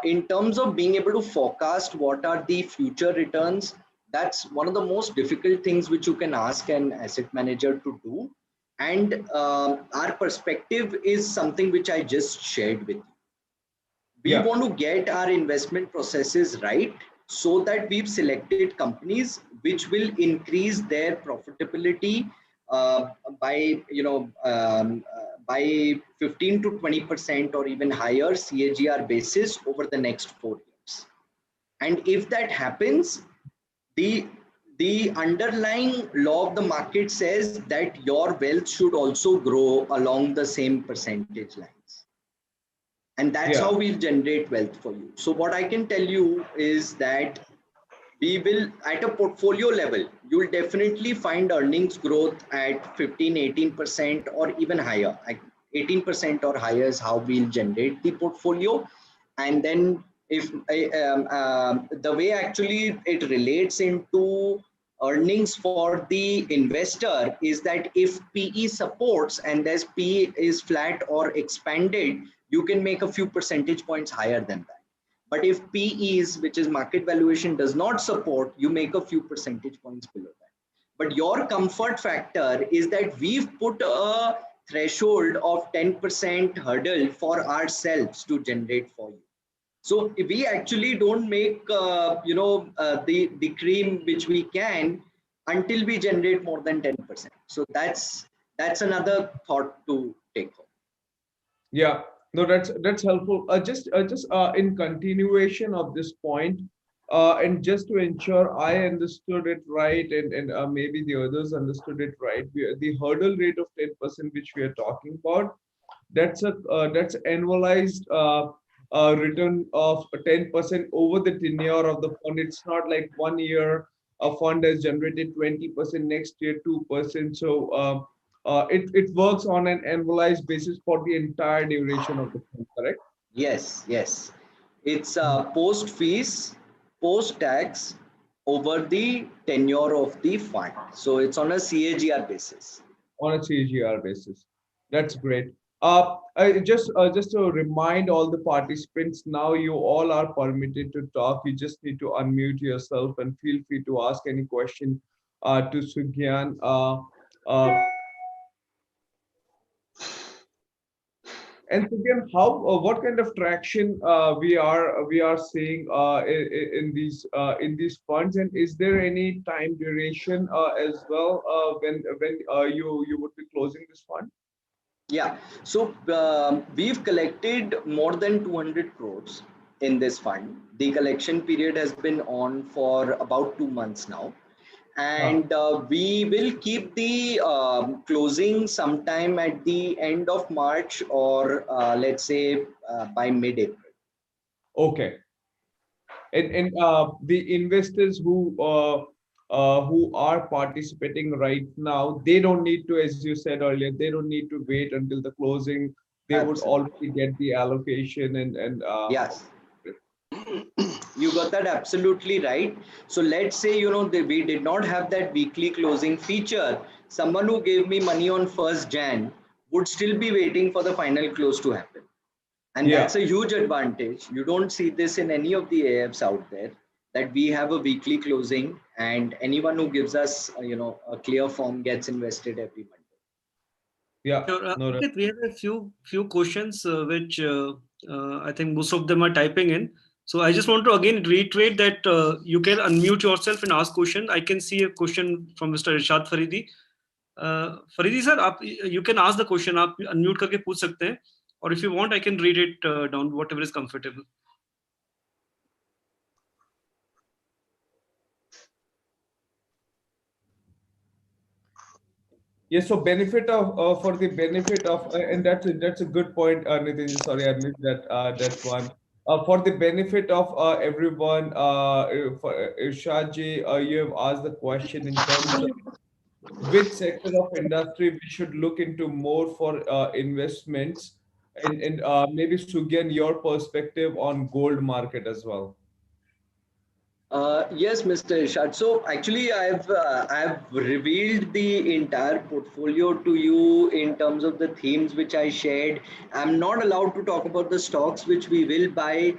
In terms of being able to forecast what are the future returns, that's one of the most difficult things which you can ask an asset manager to do. And our perspective is something which I just shared with you. We Yeah, want to get our investment processes right so that we've selected companies which will increase their profitability uh, by by 15 to 20% or even higher CAGR basis over the next 4 years. And if that happens, the the underlying law of the market says that your wealth should also grow along the same percentage lines, and that's yeah, how we'll generate wealth for you. So what I can tell you is that we will, at a portfolio level, you'll definitely find earnings growth at 15, 18% or even higher. Like 18% or higher is how we'll generate the portfolio. And then if the way actually it relates into earnings for the investor is that if PE supports and as PE is flat or expanded, you can make a few percentage points higher than that. But if PEs, which is market valuation, does not support, you make a few percentage points below that. But your comfort factor is that we've put a threshold of 10% hurdle for ourselves to generate for you. So we actually don't make the cream which we can until we generate more than 10%. So that's another thought to take home. yeah. No, that's helpful. Just in continuation of this point, and just to ensure I understood it right, and maybe the others understood it right, the hurdle rate of 10% which we are talking about, that's annualized return of 10% over the tenure of the fund. It's not like 1 year a fund has generated 20%, next year 2%. So it works on an annualized basis for the entire duration of the fund, correct? Yes, yes. It's post fees, post tax over the tenure of the fund. So it's on a CAGR basis. On a CGR basis. That's great. Just to remind all the participants, now you all are permitted to talk. You just need to unmute yourself and feel free to ask any question to Sugyan. Uh, and Sugyan, what kind of traction we are seeing in these funds, and is there any time duration as well when you would be closing this fund? Yeah. So we've collected more than 200 crores in this fund. The collection period has been on for about 2 months now. Huh. And we will keep the closing sometime at the end of March or let's say by mid-April. Okay. And the investors who are participating right now, they don't need to, as you said earlier, they don't need to wait until the closing. They would Absolutely. already get the allocation and Yes. You got that absolutely right. So let's say, we did not have that weekly closing feature. Someone who gave me money on 1st Jan would still be waiting for the final close to happen. And that's yeah. a huge advantage. You don't see this in any of the AFs out there, that we have a weekly closing and anyone who gives us, a clear form gets invested every Monday. Yeah. Sure. No, no. Ankit, we have a few questions which I think most of them are typing in. So I just want to again reiterate that you can unmute yourself and ask question. I can see a question from Mr. Irshad Faridi. Faridi sir, you can ask the question. आप unmute करके पूछ सकते हैं. Or if you want, I can read it down, whatever is comfortable. Yes, so benefit of for the benefit of and that's a good point, Nitin. Sorry, I missed that one. For the benefit of everyone, Irshadji, you have asked the question in terms of which sector of industry we should look into more for investments, and maybe Sugyan, your perspective on gold market as well. Yes, Mr. Ishad. So actually, I've revealed the entire portfolio to you in terms of the themes which I shared. I'm not allowed to talk about the stocks which we will buy.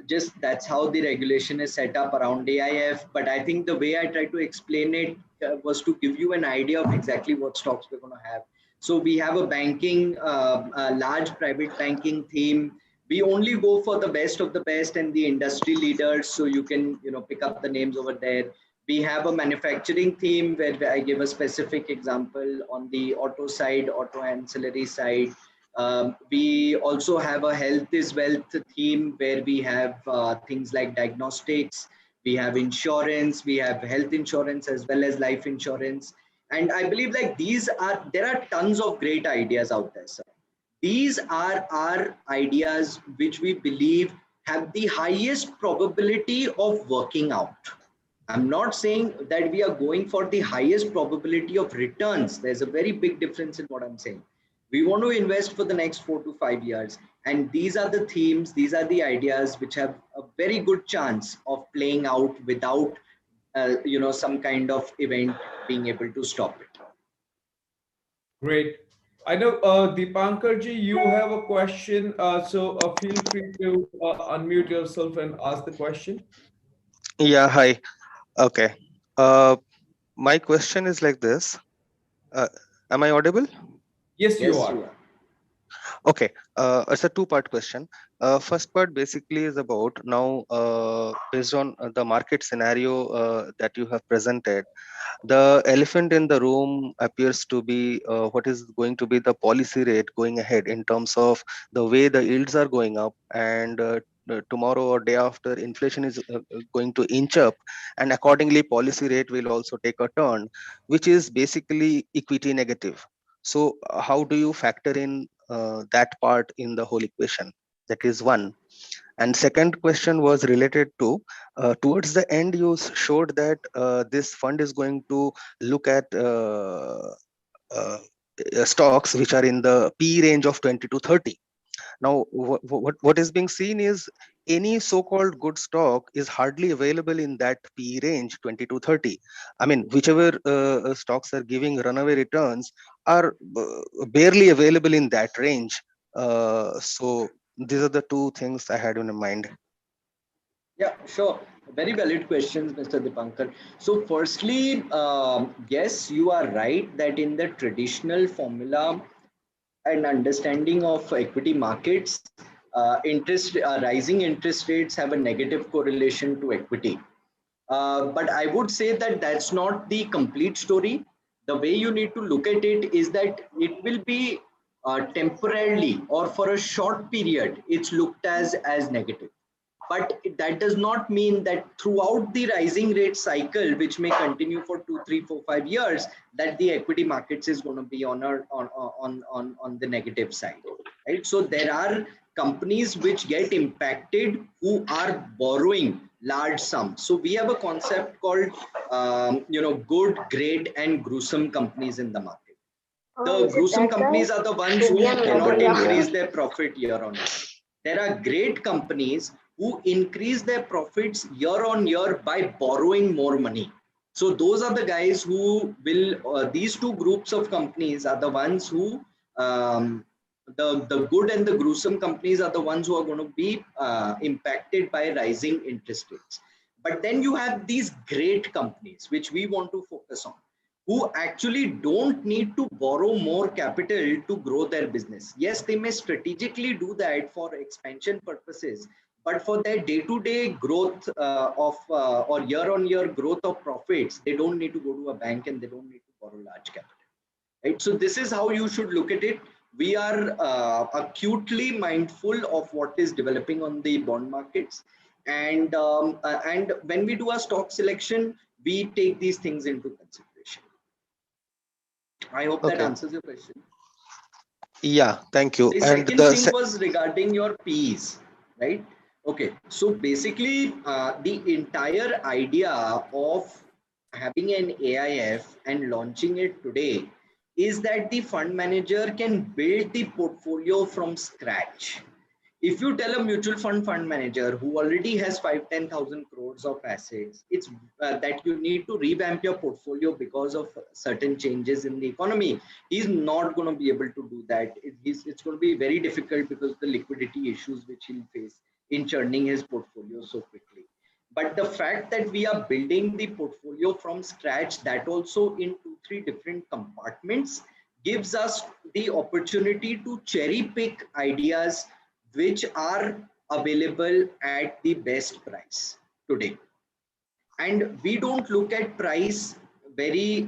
Just that's how the regulation is set up around AIF. But I think the way I tried to explain it was to give you an idea of exactly what stocks we're going to have. So we have a banking, a large private banking theme. We only go for the best of the best and the industry leaders, so you can pick up the names over there. We have a manufacturing theme where I give a specific example on the auto side, auto ancillary side. We also have a health is wealth theme where we have things like diagnostics, we have insurance, we have health insurance as well as life insurance. And I believe like there are tons of great ideas out there, sir. These are our ideas which we believe have the highest probability of working out. I'm not saying that we are going for the highest probability of returns. There's a very big difference in what I'm saying. We want to invest for the next 4 to 5 years. And these are the themes, these are the ideas which have a very good chance of playing out without, some kind of event being able to stop it. Great. I know, Deepankarji, you have a question, so feel free to unmute yourself and ask the question. Yeah, hi. Okay. Uh, my question is like this. Uh, am I audible? Yes, you Yes, are. you are. Okay. It's a two-part question. First part basically is about now, based on the market scenario that you have presented. The elephant in the room appears to be what is going to be the policy rate going ahead in terms of the way the yields are going up, and tomorrow or day after inflation is going to inch up, and accordingly policy rate will also take a turn, which is basically equity negative. So how do you factor in that part in the whole equation? That is one. And second question was related to towards the end, you showed that this fund is going to look at uh, stocks which are in the P range of 20 to 30. Now, what is being seen is any so-called good stock is hardly available in that P range 20 to 30. I mean, whichever stocks are giving runaway returns are barely available in that range. So these are the two things I had in mind. Yeah, sure. Very valid questions, Mr. Dipankar. So, firstly, yes, you are right that in the traditional formula and understanding of equity markets, rising interest rates have a negative correlation to equity. But I would say that that's not the complete story. The way you need to look at it is that it will be temporarily or for a short period, it's looked as negative. But that does not mean that throughout the rising rate cycle, which may continue for 2, 3, 4, 5 years, that the equity markets is going to be on the negative side, right? So there are companies which get impacted who are borrowing large sums. So we have a concept called, good, great, and gruesome companies in the market. The Is it gruesome that guy? companies are the ones who Sugyan cannot Lagoya. increase their profit year on year. There are great companies who increase their profits year on year by borrowing more money. So those are the guys who will, these two groups of companies are the ones who, the good and the gruesome companies are the ones who are going to be impacted by rising interest rates. But then you have these great companies, which we want to focus on, who actually don't need to borrow more capital to grow their business. Yes, they may strategically do that for expansion purposes, but for their day-to-day growth or year-on-year growth of profits, they don't need to go to a bank and they don't need to borrow large capital. Right? So this is how you should look at it. We are acutely mindful of what is developing on the bond markets, and when we do our stock selection, we take these things into consideration. I hope that Okay. answers your question. Yeah, thank you. The And second thing was regarding your P's, right? Okay, so basically the entire idea of having an AIF and launching it today is that the fund manager can build the portfolio from scratch. If you tell a mutual fund manager who already has 5-10,000 crores of assets, it's that you need to revamp your portfolio because of certain changes in the economy, he's not going to be able to do that. It's going to be very difficult because of the liquidity issues which he'll face in churning his portfolio so quickly. But the fact that we are building the portfolio from scratch, that also in 2-3 different compartments, gives us the opportunity to cherry pick ideas which are available at the best price today. And we don't look at price very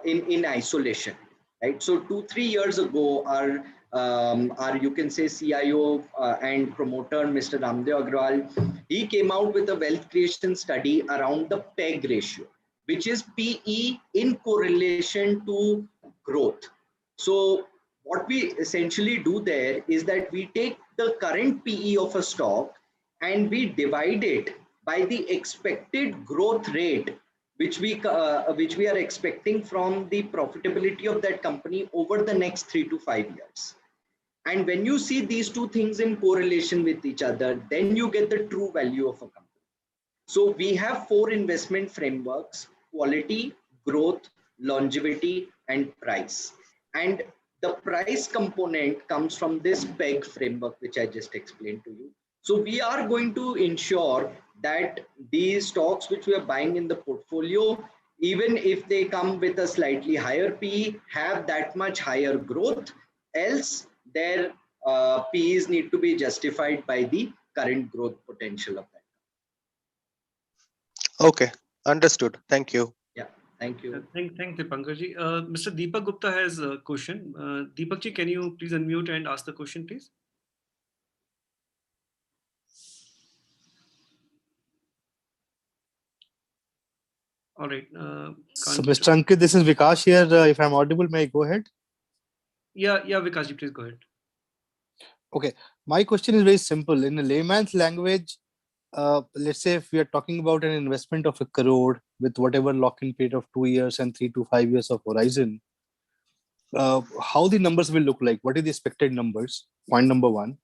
in isolation, right? So 2-3 years ago, our you can say CIO and promoter, Mr. Ramdev Agrawal, he came out with a wealth creation study around the PEG ratio, which is PE in correlation to growth. So what we essentially do there is that we take the current PE of a stock and we divide it by the expected growth rate which we are expecting from the profitability of that company over the next 3 to 5 years. And when you see these two things in correlation with each other, then you get the true value of a company. So we have 4 investment frameworks: quality, growth, longevity, and price. And the price component comes from this PEG framework, which I just explained to you. So we are going to ensure that these stocks which we are buying in the portfolio, even if they come with a slightly higher PE, have that much higher growth, else their PEs need to be justified by the current growth potential of that. Okay, understood. Thank you. Yeah, thank you. Thank Dipankarji. Mr. Deepak Gupta has a question. Deepakji, can you please unmute and ask the question, please? All right. So, Mr. Ankit, this is Vikash here. If I'm audible, may I go ahead? Yeah, Vikashji, please go ahead. Okay. My question is very simple. In a layman's language, let's say if we are talking about an investment of 1 crore with whatever lock-in period of 2 years and 3 to 5 years of horizon, how the numbers will look like? What are the expected numbers? Point number one.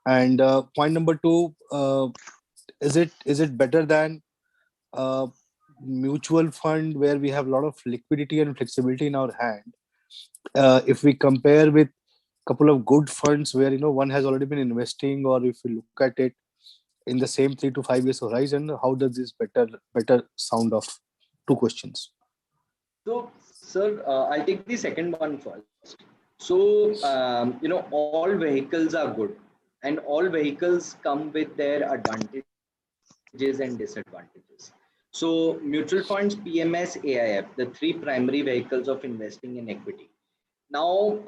And point number two, is it better than mutual fund where we have a lot of liquidity and flexibility in our hand? If we compare with couple of good funds where one has already been investing, or if we look at it in the same 3 to 5 years horizon, how does this better sound of? Two questions. So, sir, I'll take the second one first. So, all vehicles are good, and all vehicles come with their advantages and disadvantages. So, mutual funds, PMS, AIF, the 3 primary vehicles of investing in equity. Now,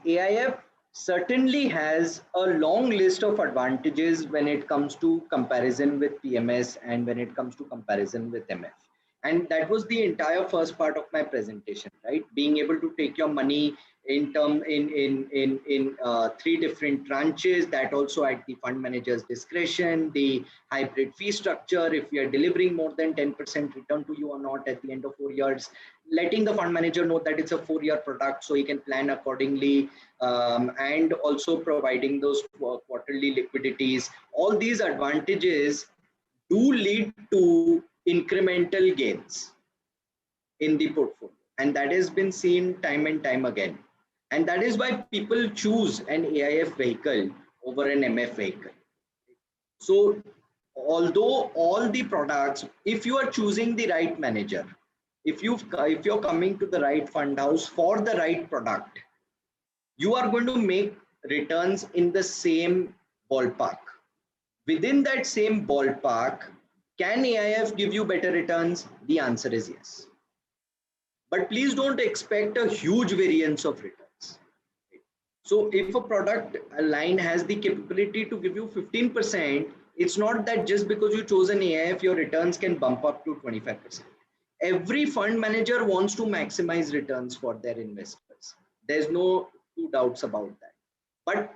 AIF certainly has a long list of advantages when it comes to comparison with PMS and when it comes to comparison with MF. And that was the entire first part of my presentation, right? Being able to take your money in 3 different tranches, that also at the fund manager's discretion, the hybrid fee structure, if we are delivering more than 10% return to you or not at the end of 4 years, letting the fund manager know that it's a 4-year product so he can plan accordingly, and also providing those quarterly liquidities. All these advantages do lead to incremental gains in the portfolio, and that has been seen time and time again. And that is why people choose an AIF vehicle over an MF vehicle. So although all the products, if you are choosing the right manager, if you're coming to the right fund house for the right product, you are going to make returns in the same ballpark. Within that same ballpark, can AIF give you better returns? The answer is yes. But please don't expect a huge variance of returns. So if a product line has the capability to give you 15%, it's not that just because you chose an AIF, your returns can bump up to 25%. Every fund manager wants to maximize returns for their investors. There's no two doubts about that. But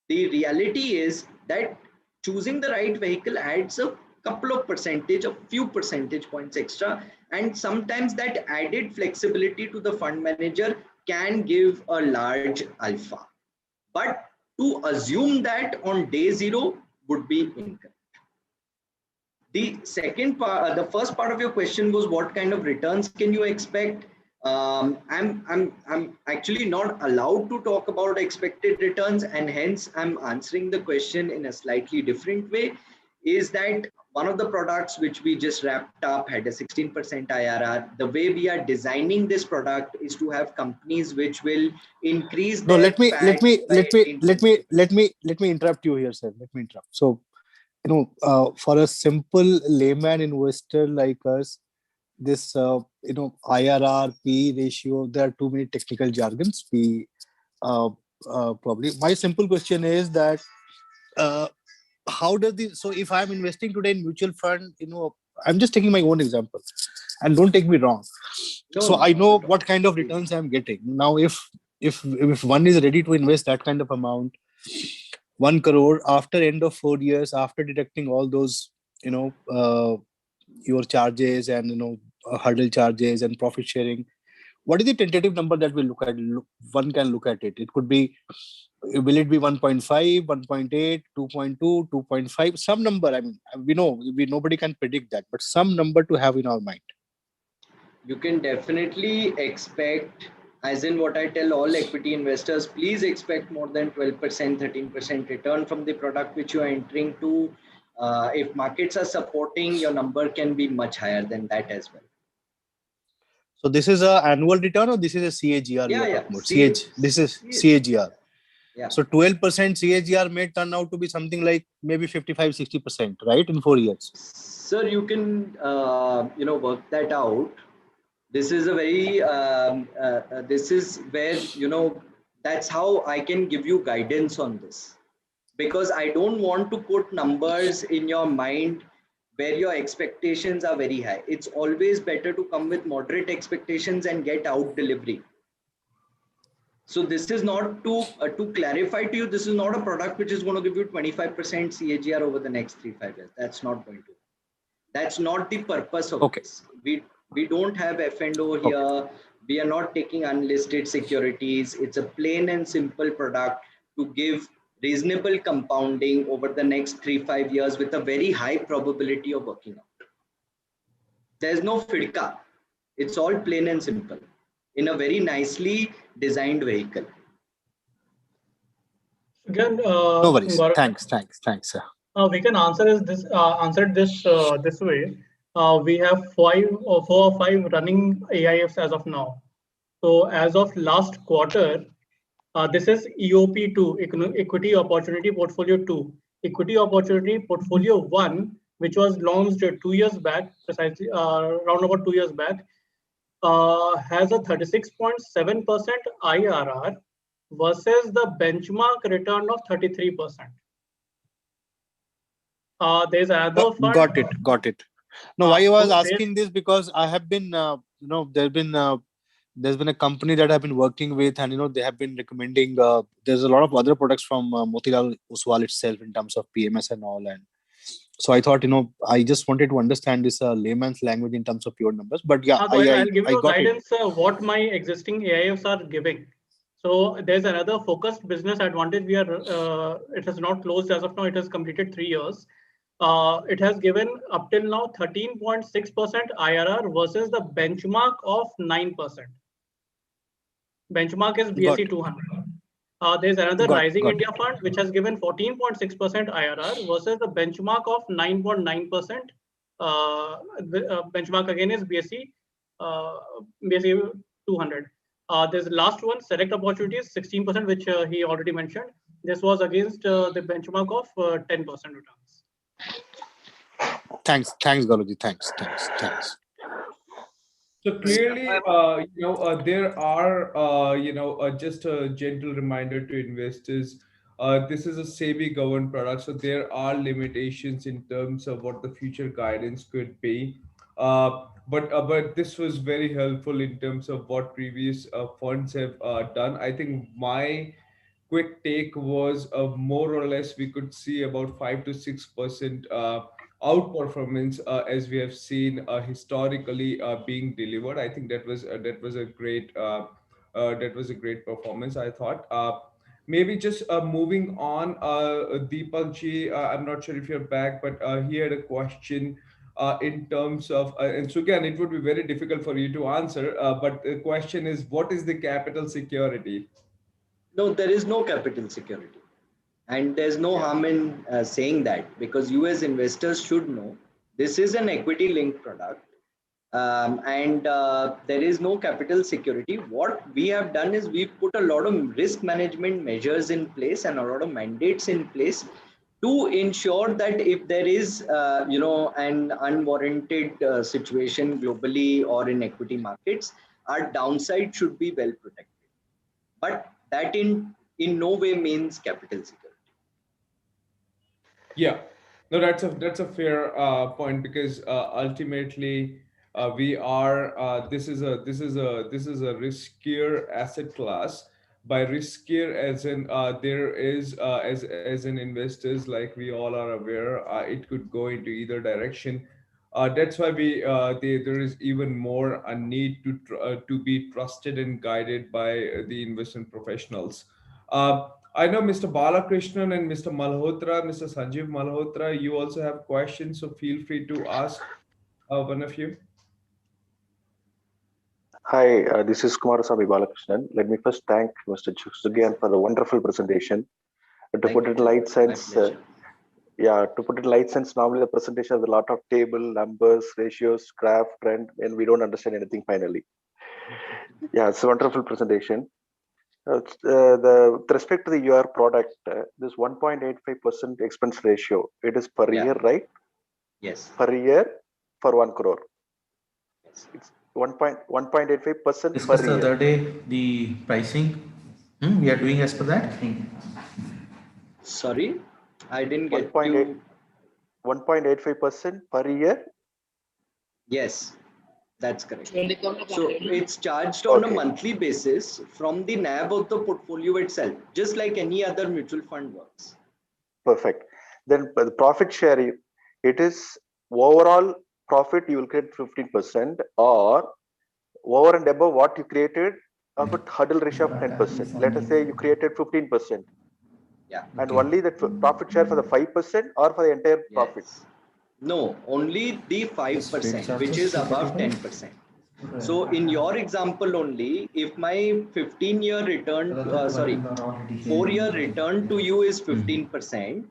The reality is that choosing the right vehicle adds a couple of percentage, a few percentage points extra, and sometimes that added flexibility to the fund manager can give a large alpha. But to assume that on day zero would be incorrect. The second part, the first part of your question was what kind of returns can you expect? I'm actually not allowed to talk about expected returns, and hence I'm answering the question in a slightly different way. Is that one of the products which we just wrapped up had a 16% IRR. The way we are designing this product is to have companies which will increase No, their PAT by 18-20%. let me interrupt you here, sir. Let me interrupt. So, for a simple layman investor like us, this IRR P ratio, there are too many technical jargons. Probably my simple question is that uh, how does this, so if I'm investing today in mutual fund, I'm just taking my own example, and don't take me wrong. No, So no, I not know at all. what kind of returns I'm getting. Now, if one is ready to invest that kind of amount, 1 crore after end of 4 years, after deducting all those, you know, uh, your charges and hurdle charges and profit sharing, what is the tentative number that we look at? One can look at it. It could be, will it be 1.5, 1.8, 2.2, 2.5, some number? I mean, nobody can predict that, but some number to have in our mind. You can definitely expect, as in what I tell all equity investors, please expect more than 12%, 13% return from the product which you are entering to. If markets are supporting, your number can be much higher than that as well. So this is a annual return, or this is a CAGR we Yeah, are yeah. talking about? See, This is see, CAGR. yeah. So 12% CAGR may turn out to be something like maybe 55, 60%, right? In 4 years. Sir, you can work that out. This is a very this is where that's how I can give you guidance on this, because I don't want to put numbers in your mind where your expectations are very high. It's always better to come with moderate expectations and get out delivery. So this is not to clarify to you, this is not a product which is going to give you 25% CAGR over the next 3-5 years. That's not going to. That's not the purpose of Okay. this. We don't have F&O here. Okay. We are not taking unlisted securities. It's a plain and simple product to give reasonable compounding over the next 3-5 years with a very high probability of working out. There's no FIDCA. It's all plain and simple in a very nicely designed vehicle. Again, No worries. Gaurav, Thanks. Sir. we can answer this way. We have four or five running AIFs as of now. So as of last quarter, this is EOP2, Equity Opportunity Portfolio 2. Equity Opportunity Portfolio 1, which was launched 2 years back, precisely around about 2 years back, has a 36.7% IRR versus the benchmark return of 33%. There's another fund. Got it. No, why I was So asking this, because I have been, there's been a company that I've been working with, and they have been recommending. There's a lot of other products from Motilal Oswal itself in terms of PMS and all, and so I thought, I just wanted to understand this layman's language in terms of pure numbers. But yeah, So I'll give you I a got guidance what my existing AIFs are giving. So there's another focused business advantage. It has not closed as of now. It has completed 3 years. It has given up till now 13.6% IRR versus the benchmark of 9%. Benchmark is BSE 200. There's another Rising India fund which has given 14.6% IRR versus the benchmark of 9.9%. The benchmark again is BSE 200. There's the last one, Select Opportunities, 16%, which he already mentioned. This was against the benchmark of 10% returns. Thanks, Gaurav. Thanks. So clearly, there are, just a gentle reminder to investors. This is a SEBI governed product, so there are limitations in terms of what the future guidance could be. But this was very helpful in terms of what previous funds have done. I think my quick take was more or less we could see about 5 to 6% outperformance as we have seen historically being delivered. I think that was a great performance, I thought. Maybe just moving on, Deepak ji, I'm not sure if you're back, but he had a question in terms of, and so again, it would be very difficult for you to answer, but the question is, what is the capital security? No, there is no capital security. And there's no Yeah. harm in saying that, because you as investors should know this is an equity linked product, and there is no capital security. What we have done is we've put a lot of risk management measures in place and a lot of mandates in place to ensure that if there is an unwarranted situation globally or in equity markets, our downside should be well protected. But that in no way means capital security. Yeah, no, that's a fair point, because ultimately we are this is a riskier asset class. By riskier, as in there is as an investors, like we all are aware, it could go into either direction. That's why there is even more a need to be trusted and guided by the investment professionals. I know Mr. Balakrishnan and Mr. Malhotra, Mr. Sanjeev Malhotra, you also have questions, so feel free to ask one of you. Hi, this is Kumarasamy Balakrishnan. Let me first thank Mr. Sugian for the wonderful presentation. To Thank put you. it in light My sense, pleasure. to put it in light sense, normally the presentation has a lot of table, numbers, ratios, graph, trend, and we don't understand anything finally. Yeah, it's a wonderful presentation. With respect to your product, this 1.85% expense ratio, it is per Yeah. year, right? Yes. Per year for 1 crore. Yes. It's 1.85% Discuss per the year. other day the pricing. We are doing as per that. Sorry, I didn't get 1.8 you. 1.85% per year. Yes, that's correct. So it's charged on a Okay, monthly basis from the NAV of the portfolio itself, just like any other mutual fund works. perfect. Then the profit sharing, it is overall profit you will get 15%, or over and above what you created, or put hurdle ratio of 10%. Let us say you created 15%, Yeah. and Okay. only that profit share for the 5% or for the entire profit. Yes. No, only the Straight 5%, which charges is to above 35. 10%. So in your example only, if my 15-year return, 4-year return to you is 15%,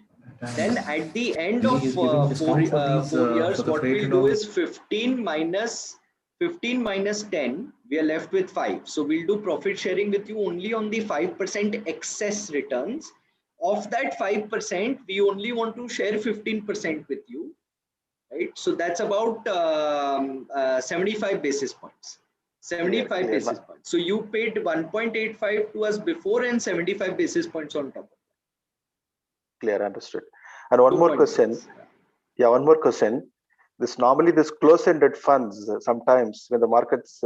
then at the end He of is giving discount for these 4 for years, the what freight we'll and do all. is 15 minus 10, we are left with 5. So we'll do profit sharing with you only on the 5% excess returns. Of that 5%, we only want to share 15% with you. Right, so that's about 75 basis points. 75 Clear. basis points. So you paid 1.85 to us before and 75 basis points on top of that. Clear, understood. And one more question. 2.6. Yeah, one more question. Normally this close-ended funds, sometimes when the markets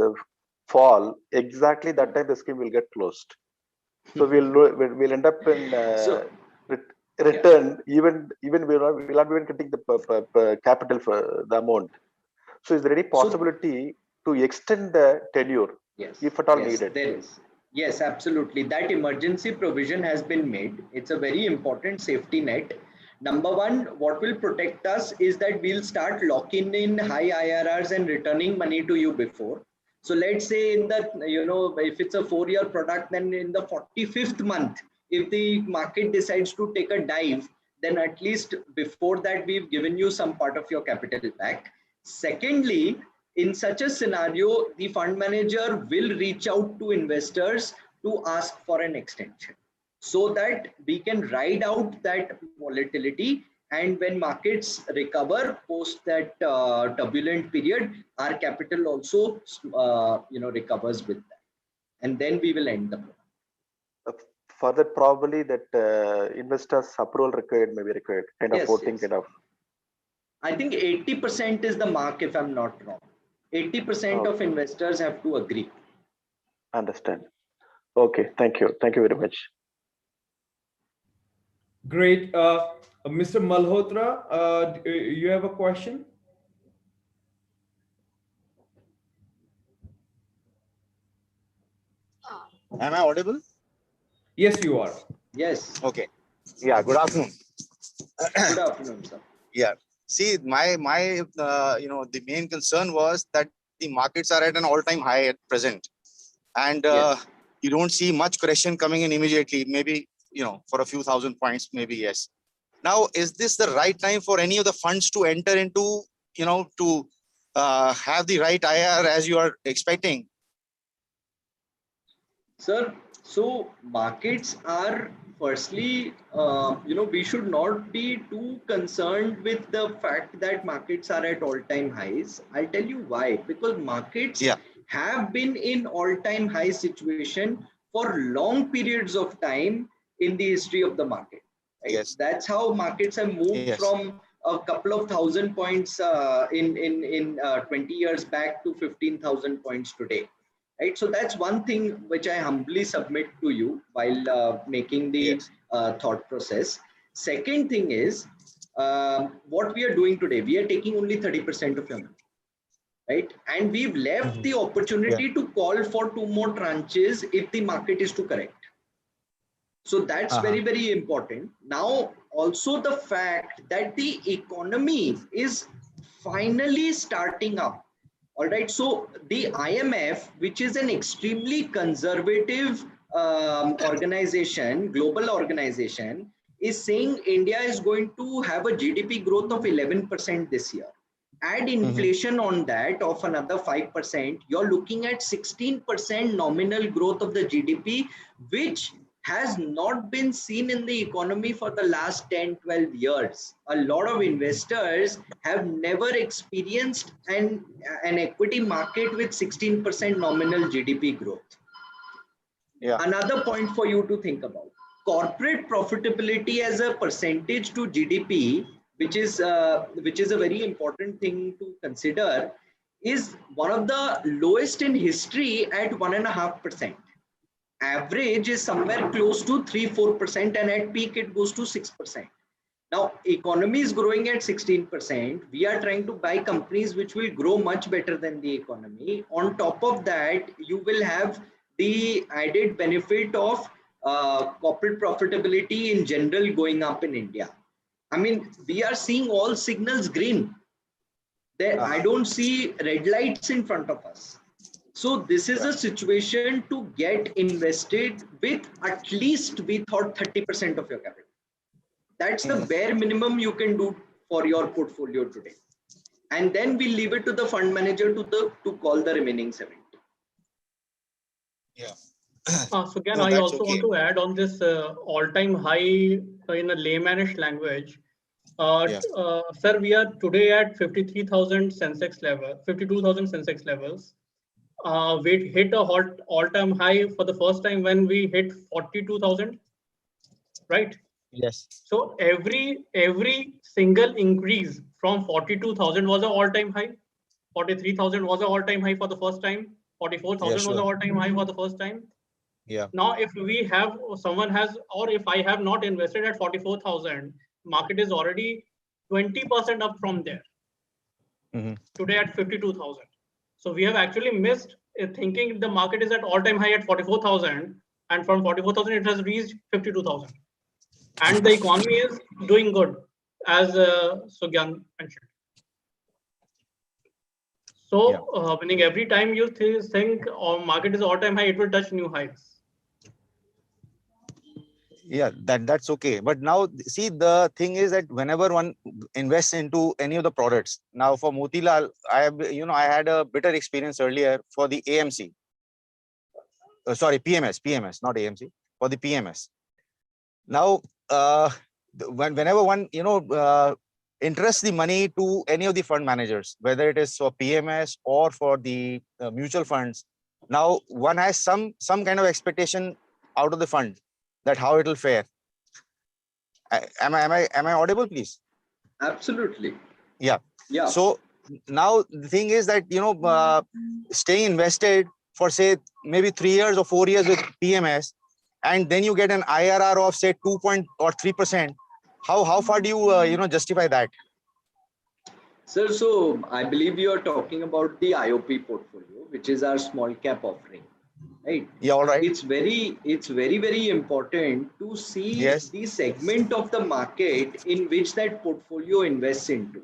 fall, exactly that time the scheme will get closed. So we'll end up in So return, even we'll not even getting the capital for the amount. So is there any possibility to extend the tenure, yes, if at all yes, needed? there is. Yes, absolutely. That emergency provision has been made. It's a very important safety net. Number one, what will protect us is that we'll start locking in high IRRs and returning money to you before. So let's say in the, if it's a 4-year product, then in the 45th month, if the market decides to take a dive, then at least before that, we've given you some part of your capital back. Secondly, in such a scenario, the fund manager will reach out to investors to ask for an extension so that we can ride out that volatility. And when markets recover post that turbulent period, our capital also recovers with that. And then we will end the program. Further, probably that investors' approval required, may be required, kind of Yes, voting, yes. kind of. I think 80% is the mark, if I'm not wrong. 80% of investors have to agree. Understand. Okay, thank you. Thank you very much. Great. Mr. Malhotra, you have a question? Am I audible? Yes, you are. Yes. Okay. Yeah. Good afternoon. Good afternoon, sir. Yeah. See, my the main concern was that the markets are at an all-time high at present, and Yes. you don't see much correction coming in immediately. Maybe for a few thousand points, maybe yes. Now, is this the right time for any of the funds to enter into, to have the right IR as you are expecting? Sir, so markets are firstly, we should not be too concerned with the fact that markets are at all-time highs. I'll tell you why. Because markets Yeah. have been in all-time high situation for long periods of time in the history of the market. Right? Yes. That's how markets have moved Yes. from a couple of thousand points in 20 years back to 15,000 points today. Right, so that's one thing which I humbly submit to you while making the Yes. thought process. Second thing is, what we are doing today, we are taking only 30% of your money, right? And we've left the Yeah. opportunity to call for 2 more tranches if the market is to correct. So that's very, very important. Now, also the fact that the economy is finally starting up. All right. So the IMF, which is an extremely conservative organization, global organization, is saying India is going to have a GDP growth of 11% this year. Add inflation on that of another 5%, you're looking at 16% nominal growth of the GDP, which has not been seen in the economy for the last 10-12 years. A lot of investors have never experienced an equity market with 16% nominal GDP growth. Yeah. Another point for you to think about: corporate profitability as a percentage to GDP, which is a very important thing to consider, is one of the lowest in history at 1.5%. Average is somewhere close to 3-4%, and at peak it goes to 6%. Now, economy is growing at 16%. We are trying to buy companies which will grow much better than the economy. On top of that, you will have the added benefit of corporate profitability in general going up in India. I mean, we are seeing all signals green. There, I don't see red lights in front of us. So this is a situation to get invested with at least, we thought, 30% of your capital. That's the bare minimum you can do for your portfolio today. And then we leave it to the fund manager to call the remaining 70. Yeah. So again, No, I that's also want okay. to add on this all-time high in a laymanish language. Sir, we are today at 53,000 Sensex level, 52,000 Sensex levels. We hit a all-time high for the first time when we hit 42,000, right? Yes. So every single increase from 42,000 was an all-time high. 43,000 was an all-time high for the first time. 44,000 was an all-time high for the first time. Yeah. Now, if we have, someone has, or if I have not invested at 44,000, market is already 20% up from there. Today at 52,000. So we have actually missed thinking the market is at all-time high at 44,000, and from 44,000 it has reached 52,000. And the economy is doing good, as Sugyan mentioned. So, meaning every time you think market is all-time high, it will touch new highs. Yeah, that's okay. But now, see, the thing is that whenever one invests into any of the products, now for Motilal, I had a better experience earlier for the AMC. Sorry, PMS, not AMC, for the PMS. Now, whenever one, entrusts the money to any of the fund managers, whether it is for PMS or for the mutual funds, now one has some kind of expectation out of the fund that how it will fare. Am I audible, please? Absolutely. Yeah. Yeah. So now the thing is that staying invested for say maybe 3 years or 4 years with PMS, and then you get an IRR of say 2 or 3%. How far do you justify that? Sir, so I believe you are talking about the IOP portfolio, which is our small cap offering, right? Yeah, all right. It's very important to see Yes. the segment of the market in which that portfolio invests into.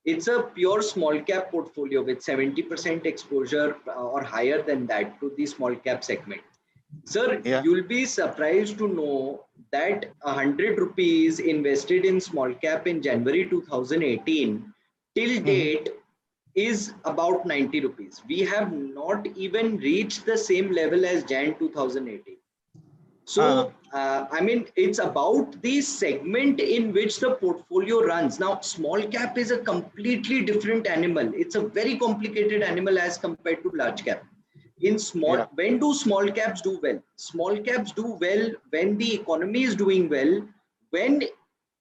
It's a pure small cap portfolio with 70% exposure or higher than that to the small cap segment. Sir, Yeah. you'll be surprised to know that 100 rupees invested in small cap in January 2018 till date is about 90 rupees. We have not even reached the same level as Jan 2018. So, I mean, it's about the segment in which the portfolio runs. Now, small cap is a completely different animal. It's a very complicated animal as compared to large cap. In small, when do small caps do well? Small caps do well when the economy is doing well, when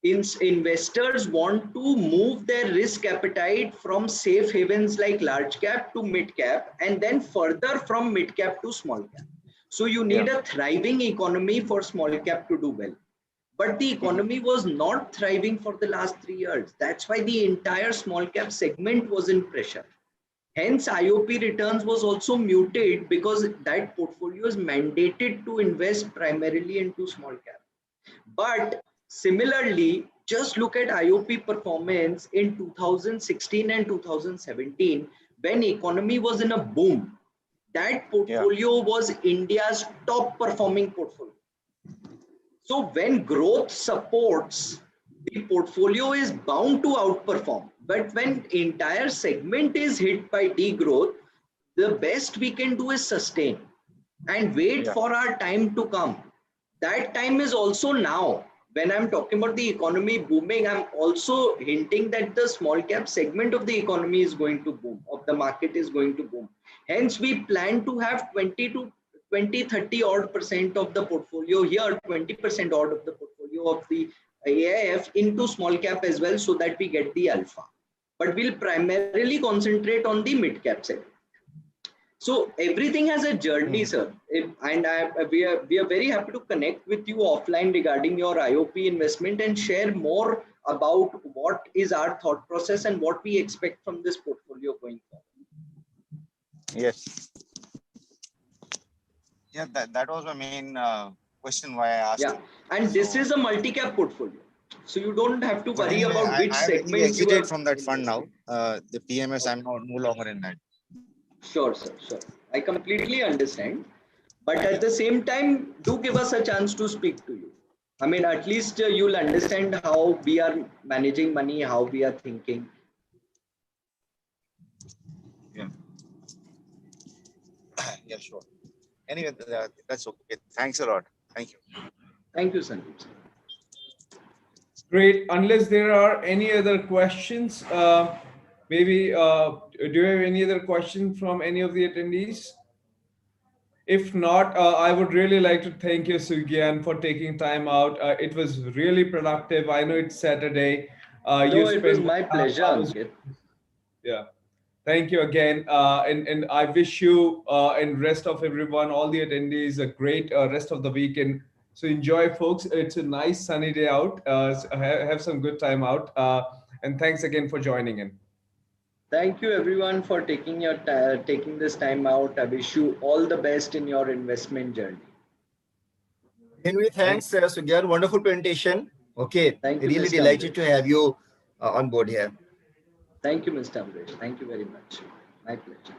investors want to move their risk appetite from safe havens like large cap to mid cap, and then further from mid cap to small cap. So you need a thriving economy for small cap to do well. But the economy was not thriving for the last 3 years. That's why the entire small cap segment was in pressure. Hence, IOP returns was also muted because that portfolio is mandated to invest primarily into small cap. But similarly, just look at IOP performance in 2016 and 2017 when economy was in a boom. That portfolio was India's top performing portfolio. So when growth supports, the portfolio is bound to outperform. But when entire segment is hit by degrowth, the best we can do is sustain and wait for our time to come. That time is also now. When I'm talking about the economy booming, I'm also hinting that the small cap segment of the economy is going to boom, of the market is going to boom. Hence, we plan to have 30 odd percent of the portfolio here, 20% odd of the portfolio of the AIF into small cap as well, so that we get the alpha. But we'll primarily concentrate on the mid cap segment. So everything has a journey, sir. And we are very happy to connect with you offline regarding your IOP investment and share more about what is our thought process and what we expect from this portfolio going forward. Yes. Yeah, that was my main question why I asked. Yeah, and this is a multi-cap portfolio. So you don't have to worry about which segment you exited from that fund now. The PMS, I'm no longer in that. Sure, sir. Sure. I completely understand. But at the same time, do give us a chance to speak to you. I mean, at least you'll understand how we are managing money, how we are thinking. Yeah. Yeah, sure. Anyway, that's okay. Thanks a lot. Thank you. Thank you, Sandeep. Great. Unless there are any other questions, maybe do you have any other questions from any of the attendees? If not, I would really like to thank you, Sugyan, for taking time out. It was really productive. I know it's Saturday. No, it was my pleasure, Ankit. Yeah. Thank you again. And I wish you and rest of everyone, all the attendees, a great rest of the weekend. So enjoy, folks. It's a nice sunny day out. So have some good time out. And thanks again for joining in. Thank you, everyone, for taking this time out. I wish you all the best in your investment journey. Anyway, thanks, Sugyan. Wonderful presentation. Okay. Thank you, really Mr. delighted Amrish. to have you on board here. Thank you, Mr. Amrish. Thank you very much. My pleasure.